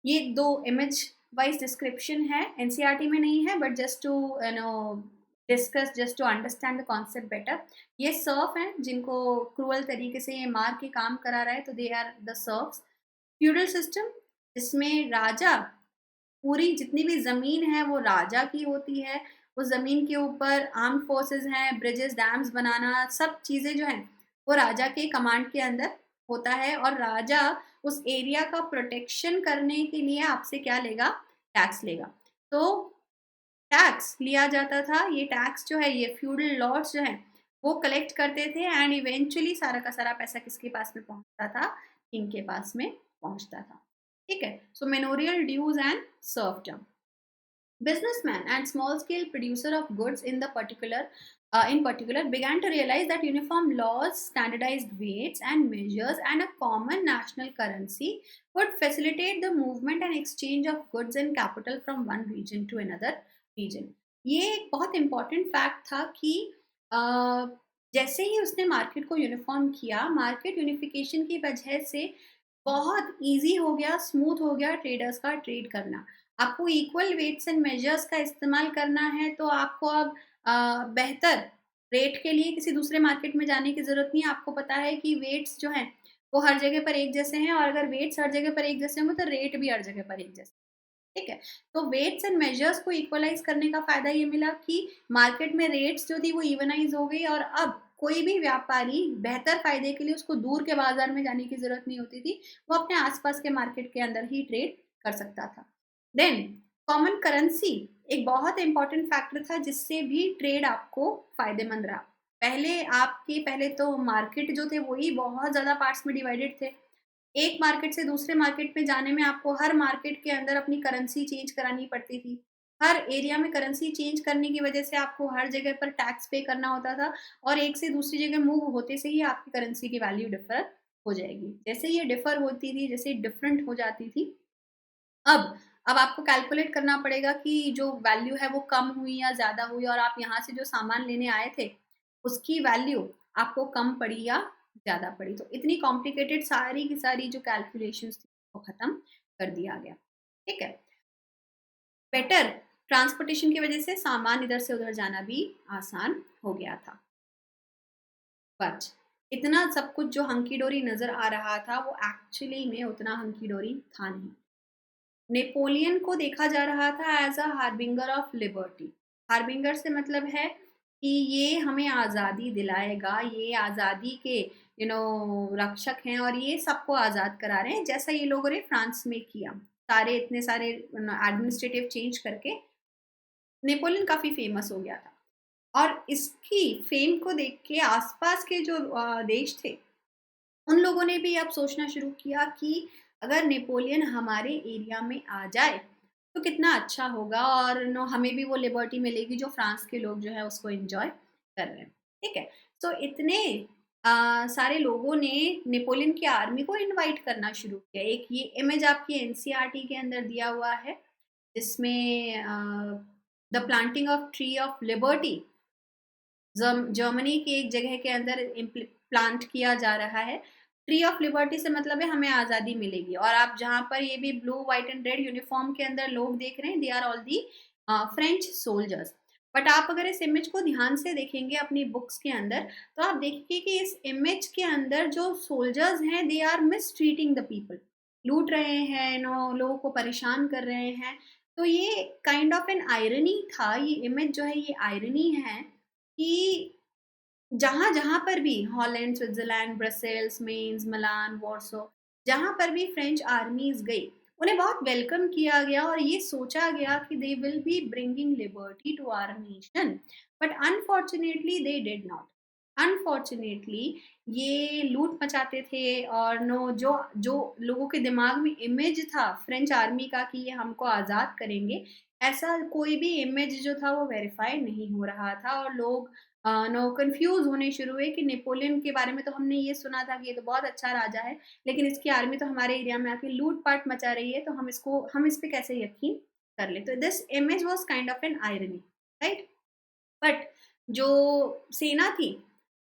ये दो इमेज वाइज डिस्क्रिप्शन है, एनसीईआरटी में नहीं है, but just to discuss, just to understand the concept better. ये सर्फ हैं जिनको क्रूअल तरीके से ये मार के काम करा रहा है, तो they are the serfs. Feudal system, जिसमें राजा, पूरी जितनी भी ज़मीन है वो राजा की होती है, उस ज़मीन के ऊपर आर्म्ड फोर्सेस हैं, ब्रिजेस, डैम्स बनाना, सब चीज़ें जो हैं वो राजा के कमांड के अंदर होता है। और राजा उस एरिया का प्रोटेक्शन करने के लिए आपसे क्या लेगा? टैक्स लेगा। तो टैक्स लिया जाता था, ये टैक्स जो है ये फ्यूडल लॉर्ड्स जो हैं वो कलेक्ट करते थे एंड इवेंचुअली सारा का सारा पैसा किसके पास में पहुंचता था? किंग के पास में पहुंचता था। ठीक है, so manorial dues and serfdom. Businessmen and small-scale producer of goods in particular began to realize that uniform laws, standardized weights and measures, and a common national currency would facilitate the movement and exchange of goods and capital from one region to another region. ये एक बहुत important fact था कि जैसे ही उसने market को uniform किया, market unification की वजह से बहुत ईज़ी हो गया, स्मूथ हो गया ट्रेडर्स का ट्रेड करना. आपको इक्वल वेट्स एंड मेजर्स का इस्तेमाल करना है तो आपको अब बेहतर रेट के लिए किसी दूसरे मार्केट में जाने की ज़रूरत नहीं है. आपको पता है कि वेट्स जो हैं वो हर जगह पर एक जैसे हैं और अगर वेट्स हर जगह पर एक जैसे होंगे तो रेट भी हर जगह पर एक जैसे. ठीक है, तो वेट्स एंड मेजर्स को इक्वलाइज करने का फायदा ये मिला कि मार्केट में रेट्स जो थी वो इवनाइज हो गई और अब कोई भी व्यापारी बेहतर फायदे के लिए उसको दूर के बाजार में जाने की जरूरत नहीं होती थी. वो अपने आसपास के मार्केट के अंदर ही ट्रेड कर सकता था. देन कॉमन करेंसी एक बहुत इंपॉर्टेंट फैक्टर था जिससे भी ट्रेड आपको फायदेमंद रहा. पहले तो मार्केट जो थे वही बहुत ज़्यादा पार्ट्स में डिवाइडेड थे. एक मार्केट से दूसरे मार्केट में जाने में आपको हर मार्केट के अंदर अपनी करेंसी चेंज करानी पड़ती थी. हर एरिया में करेंसी चेंज करने की वजह से आपको हर जगह पर टैक्स पे करना होता था और एक से दूसरी जगह मूव होते से ही आपकी करेंसी की वैल्यू डिफर हो जाएगी. जैसे ये डिफर होती थी, जैसे डिफरेंट हो जाती थी, अब अब आपको कैलकुलेट करना पड़ेगा कि जो वैल्यू है वो कम हुई या ज़्यादा हुई और आप यहाँ से जो सामान लेने आए थे, उसकी वैल्यू आपको कम पड़ी या ज़्यादा पड़ी. तो इतनी कॉम्प्लिकेटेड सारी की सारी जो कैलकुलेशंस थी वो ख़त्म कर दिया गया. ठीक है? बेटर ट्रांसपोर्टेशन की वजह से सामान इधर से उधर जाना भी आसान हो गया था. बट इतना सब कुछ जो हंकी डोरी नज़र आ रहा था वो एक्चुअली में उतना हंकी डोरी था नहीं. नेपोलियन को देखा जा रहा था as a harbinger of liberty. Harbinger से मतलब है कि ये हमें आज़ादी दिलाएगा, ये आज़ादी के रक्षक हैं और ये सबको आज़ाद करा रहे हैं, जैसा ये लोगों ने फ्रांस में किया. सारे इतने सारे एडमिनिस्ट्रेटिव चेंज करके नेपोलियन काफ़ी फेमस हो गया था. और इसकी फेम को देख के आसपास के जो देश थे उन लोगों ने भी अब सोचना शुरू किया कि अगर नेपोलियन हमारे एरिया में आ जाए तो कितना अच्छा होगा और हमें भी वो लिबर्टी मिलेगी जो फ्रांस के लोग जो है उसको एंजॉय कर रहे हैं. ठीक है, तो इतने सारे लोगों ने नेपोलियन की आर्मी को इनवाइट करना शुरू किया. एक ये इमेज आपकी एनसीईआरटी के अंदर दिया हुआ है जिसमें the planting of tree of liberty Germany की एक जगह के अंदर प्लांट किया जा रहा है. ट्री ऑफ लिबर्टी से मतलब है हमें आज़ादी मिलेगी. और आप जहाँ पर ये भी blue white and red uniform के अंदर लोग देख रहे हैं, they are all the French soldiers. But आप अगर इस इमेज को ध्यान से देखेंगे अपनी बुक्स के अंदर तो आप देखेंगे कि इस इमेज के अंदर जो सोल्जर्स हैं they are mistreating the people. लूट रहे हैं, लोगों को परेशान कर रहे हैं. तो ये काइंड ऑफ एन आयरनी था. ये इमेज जो है ये आयरनी है कि जहाँ-जहाँ पर भी हॉलैंड, स्विट्ज़रलैंड, ब्रसेल्स, मेन्स, मिलान, वॉर्सो जहाँ पर भी फ्रेंच आर्मीज़ गई, उन्हें बहुत वेलकम किया गया और ये सोचा गया कि they will be bringing liberty to our nation. But unfortunately they did not. Unfortunately ये लूट मचाते थे और जो जो लोगों के दिमाग में इमेज था फ्रेंच आर्मी का कि ये हमको आज़ाद करेंगे, ऐसा कोई भी इमेज जो था वो वेरीफाई नहीं हो रहा था और लोग कंफ्यूज होने शुरू हुए कि नेपोलियन के बारे में तो हमने ये सुना था कि ये तो बहुत अच्छा राजा है, लेकिन इसकी आर्मी तो हमारे एरिया में आके लूट-पाट मचा रही है, तो हम इस पे कैसे यकीन कर लें? तो this image was kind of N irony, right? But जो सेना थी,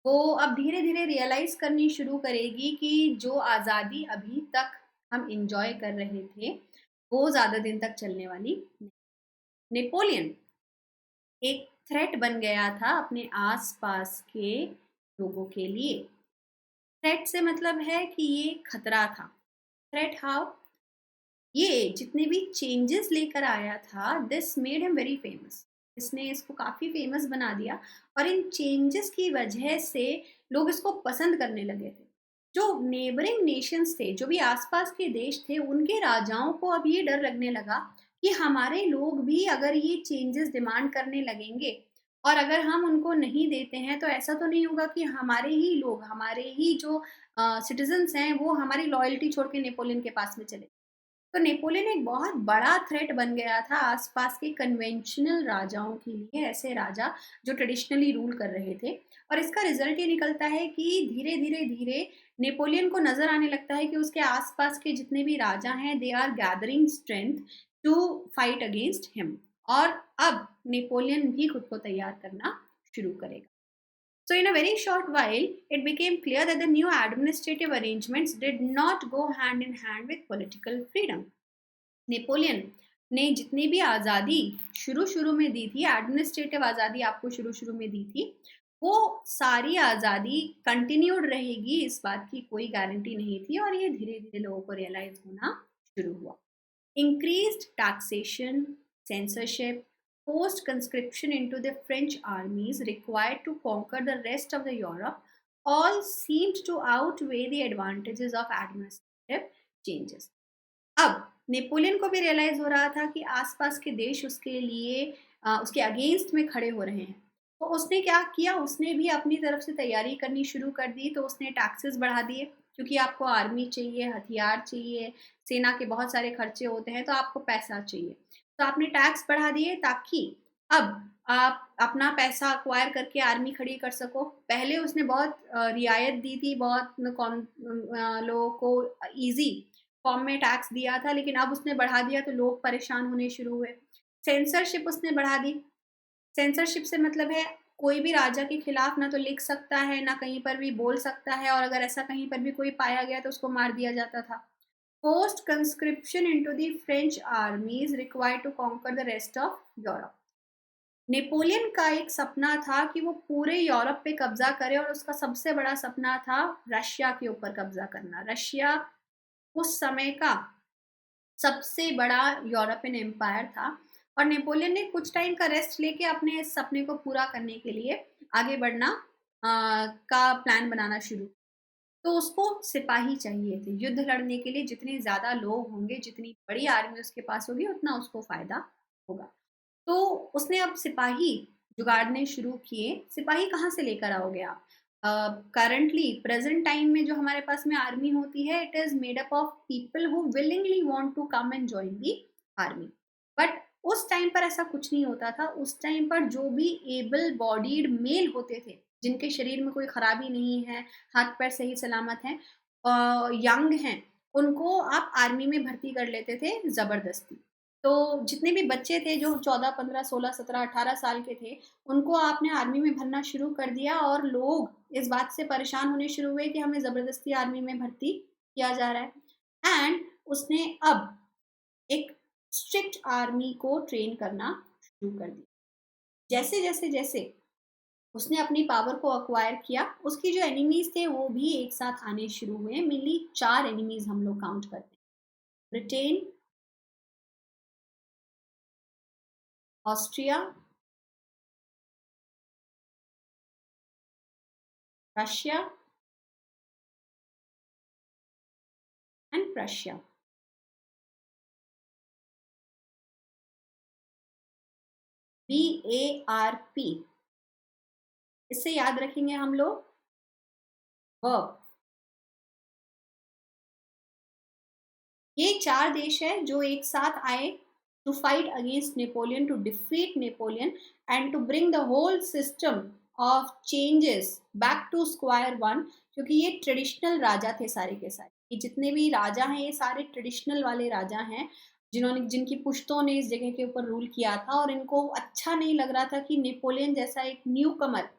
वो अब धीरे-धीरे रियलाइज़ करनी शुरू करेगी कि जो आज़ादी अभी तक हम एन्जॉय कर रहे थे, वो ज़्यादा दिन तक चलने वाली नहीं. नेपोलियन एक थ्रेट बन गया था अपने आस-पास के लोगों के लिए. थ्रेट से मतलब है कि ये खतरा था. Threat how? ये जितने भी चेंजेस लेकर आया था this made him very famous. इसने इसको काफ़ी फेमस बना दिया और इन चेंजेस की वजह से लोग इसको पसंद करने लगे थे. जो नेबरिंग नेशंस थे, जो भी आसपास के देश थे, उनके राजाओं को अब ये डर लगने लगा कि हमारे लोग भी अगर ये चेंजेस डिमांड करने लगेंगे और अगर हम उनको नहीं देते हैं तो ऐसा तो नहीं होगा कि हमारे ही लोग, हमारे ही जो सिटीजन्स हैं वो हमारी लॉयल्टी छोड़ के नेपोलियन के पास में चले. तो नेपोलियन एक बहुत बड़ा थ्रेट बन गया था आसपास के कन्वेंशनल राजाओं के लिए, ऐसे राजा जो ट्रेडिशनली रूल कर रहे थे। और इसका रिजल्ट ये निकलता है कि धीरे धीरे धीरे नेपोलियन को नजर आने लगता है कि उसके आसपास के जितने भी राजा हैं they are gathering strength to fight against him. और अब नेपोलियन भी खुद को तैयार करना शुरू करेगा। So, in a very short while, it became clear that the new administrative arrangements did not go hand in hand with political freedom. Napoleon ने जितनी भी आज़ादी शुरू शुरू में दी थी, एडमिनिस्ट्रेटिव आज़ादी आपको शुरू शुरू में दी थी, वो सारी आज़ादी कंटिन्यूड रहेगी इस बात की कोई गारंटी नहीं थी। और ये धीरे धीरे लोगों को रियलाइज होना शुरू हुआ। Increased taxation, censorship, forced conscription into the French armies required to conquer the rest of the Europe all seemed to outweigh the advantages of administrative changes. अब नेपोलियन को भी रियलाइज हो रहा था कि आसपास के देश उसके लिए उसके अगेंस्ट में खड़े हो रहे हैं। तो उसने क्या किया, उसने भी अपनी तरफ से तैयारी करनी शुरू कर दी। तो उसने टैक्सेस बढ़ा दिए, क्योंकि आपको आर्मी चाहिए, हथियार चाहिए, सेना के बहुत सारे खर्चे होते हैं, तो आपको पैसा चाहिए। तो आपने टैक्स बढ़ा दिए ताकि अब आप अपना पैसा अक्वायर करके आर्मी खड़ी कर सको। पहले उसने बहुत रियायत दी थी, बहुत लोगों को ईजी फॉर्म में टैक्स दिया था, लेकिन अब उसने बढ़ा दिया तो लोग परेशान होने शुरू हुए। सेंसरशिप उसने बढ़ा दी। सेंसरशिप से मतलब है कोई भी राजा के खिलाफ ना तो लिख सकता है, ना कहीं पर भी बोल सकता है, और अगर ऐसा कहीं पर भी कोई पाया गया तो उसको मार दिया जाता था। Post conscription into the French armies required to conquer the rest of Europe. Napoleon का एक सपना था कि वो पूरे यूरोप पे कब्जा करे, और उसका सबसे बड़ा सपना था रशिया के ऊपर कब्जा करना। रशिया उस समय का सबसे बड़ा यूरोपियन एम्पायर था, और नेपोलियन ने कुछ टाइम का रेस्ट लेके अपने इस सपने को पूरा करने के लिए आगे बढ़ना का प्लान बनाना शुरू। तो उसको सिपाही चाहिए थे युद्ध लड़ने के लिए। जितने ज़्यादा लोग होंगे, जितनी बड़ी आर्मी उसके पास होगी, उतना उसको फायदा होगा। तो उसने अब सिपाही जुगाड़ने शुरू किए। सिपाही कहाँ से लेकर आओगे आप? करंटली प्रेजेंट टाइम में जो हमारे पास में आर्मी होती है, it is made up of people who willingly want to come and join the army. But उस टाइम पर ऐसा कुछ नहीं होता था। उस टाइम पर जो भी एबल बॉडीड मेल होते थे, जिनके शरीर में कोई खराबी नहीं है, हाथ पैर सही सलामत हैं, यंग हैं, उनको आप आर्मी में भर्ती कर लेते थे जबरदस्ती। तो जितने भी बच्चे थे जो 14, 15, 16, 17, 18 साल के थे, उनको आपने आर्मी में भरना शुरू कर दिया। और लोग इस बात से परेशान होने शुरू हुए कि हमें ज़बरदस्ती आर्मी में भर्ती किया जा रहा है। एंड उसने अब एक स्ट्रिक्ट आर्मी को ट्रेन करना शुरू कर दिया। जैसे जैसे जैसे उसने अपनी पावर को अक्वायर किया, उसकी जो एनिमीज थे वो भी एक साथ आने शुरू हुए। मेनली 4 एनिमीज हम लोग काउंट करते हैं: Britain, Austria, Russia and Prussia. BARP, इससे याद रखेंगे हम लोग वर्ब। ये 4 देश है जो एक साथ आए to fight against Napoleon, to defeat Napoleon and to bring the whole system of changes back to square one. क्योंकि ये ट्रेडिशनल राजा थे सारे के सारे। ये जितने भी राजा हैं, ये सारे ट्रेडिशनल वाले राजा हैं, जिनकी पुश्तों ने इस जगह के ऊपर रूल किया था। और इनको अच्छा नहीं लग रहा था कि नेपोलियन जैसा एक न्यू कमर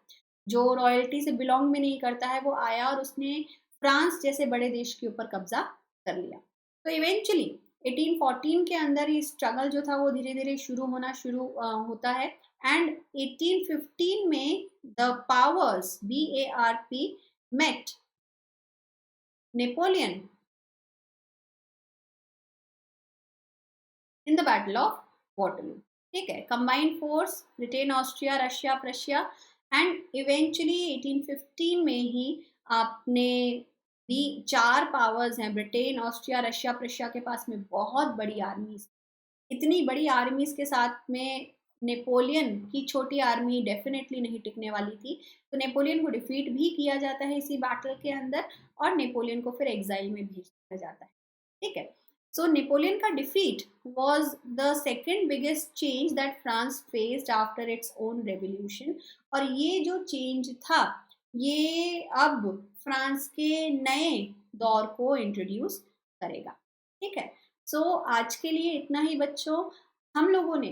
जो रॉयल्टी से बिलोंग भी नहीं करता है, वो आया और उसने फ्रांस जैसे बड़े देश के ऊपर कब्जा कर लिया। तो इवेंचुअली 1814 के अंदर ये स्ट्रगल जो था वो धीरे धीरे शुरू होता है। एंड 1815 में the powers BARP met Napoleon in the battle of Waterloo. ठीक है, combined force Britain, Austria, Russia, Prussia. And eventually 1815 में ही आपने भी 4 पावर्स हैं, ब्रिटेन, ऑस्ट्रिया, रशिया, प्रशिया के पास में बहुत बड़ी आर्मीज। इतनी बड़ी आर्मीज के साथ में नेपोलियन की छोटी आर्मी डेफिनेटली नहीं टिकने वाली थी। तो नेपोलियन को डिफीट भी किया जाता है इसी बैटल के अंदर, और नेपोलियन को फिर एग्जाइल में भेज दिया जाता है। ठीक है, सो नेपोलियन का defeat was the second biggest change that France faced after its own revolution. और ये जो चेंज था ये अब फ्रांस के नए दौर को इंट्रोड्यूस करेगा. ठीक है, सो आज के लिए इतना ही बच्चों. हम लोगों ने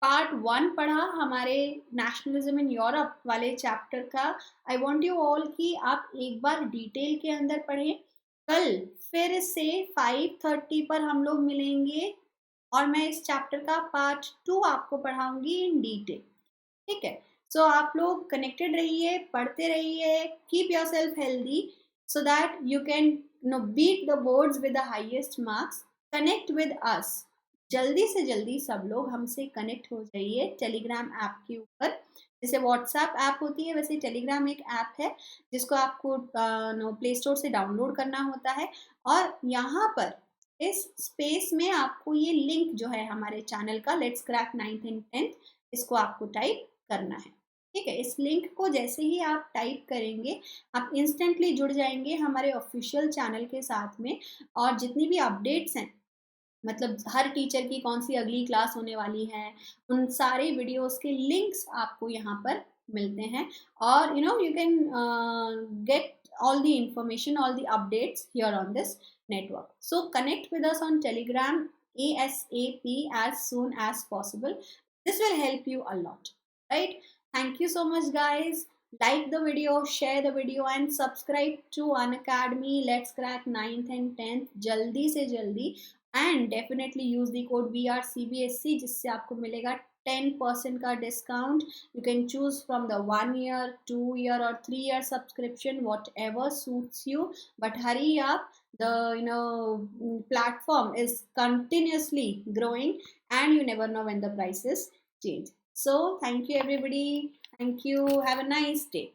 पार्ट 1 पढ़ा हमारे नेशनलिज्म इन यूरोप वाले चैप्टर का. आई वांट यू ऑल कि आप एक बार डिटेल के अंदर पढ़ें. कल फिर से 5:30 पर हम लोग मिलेंगे और मैं इस चैप्टर का पार्ट 2 आपको पढ़ाऊंगी इन डिटेल. ठीक है, सो आप लोग कनेक्टेड रहिए, पढ़ते रहिए, keep yourself healthy so that you can beat the boards with the highest marks. Connect with us. जल्दी से जल्दी सब लोग हमसे कनेक्ट हो जाइए टेलीग्राम ऐप के ऊपर. जैसे व्हाट्सएप ऐप होती है वैसे टेलीग्राम एक ऐप है जिसको आपको प्ले स्टोर से डाउनलोड करना होता है. और यहाँ पर इस स्पेस में आपको ये लिंक जो है हमारे चैनल का let's crack 9th and 10th, इसको आपको टाइप करना है. ठीक है, इस लिंक को जैसे ही आप टाइप करेंगे आप इंस्टेंटली जुड़ जाएंगे हमारे ऑफिशियल चैनल के साथ में. और जितनी भी अपडेट्स हैं, मतलब हर टीचर की कौन सी अगली क्लास होने वाली है, उन सारे वीडियोस के लिंक्स आपको यहाँ पर मिलते हैं. और you can get all the information, all the updates here on this network. So connect with us on Telegram ASAP as soon as possible. This will help you a lot, right? Thank you so much guys. Like the video, share the video and subscribe to Unacademy. Let's crack 9th and 10th जल्दी से जल्दी. And definitely use the code VRCBSC जिससे आपको मिलेगा 10% का discount. You can choose from the 1 year, 2 year or 3 year subscription, whatever suits you. But hurry up, the platform is continuously growing and you never know when the prices change. So thank you everybody. Thank you. Have a nice day.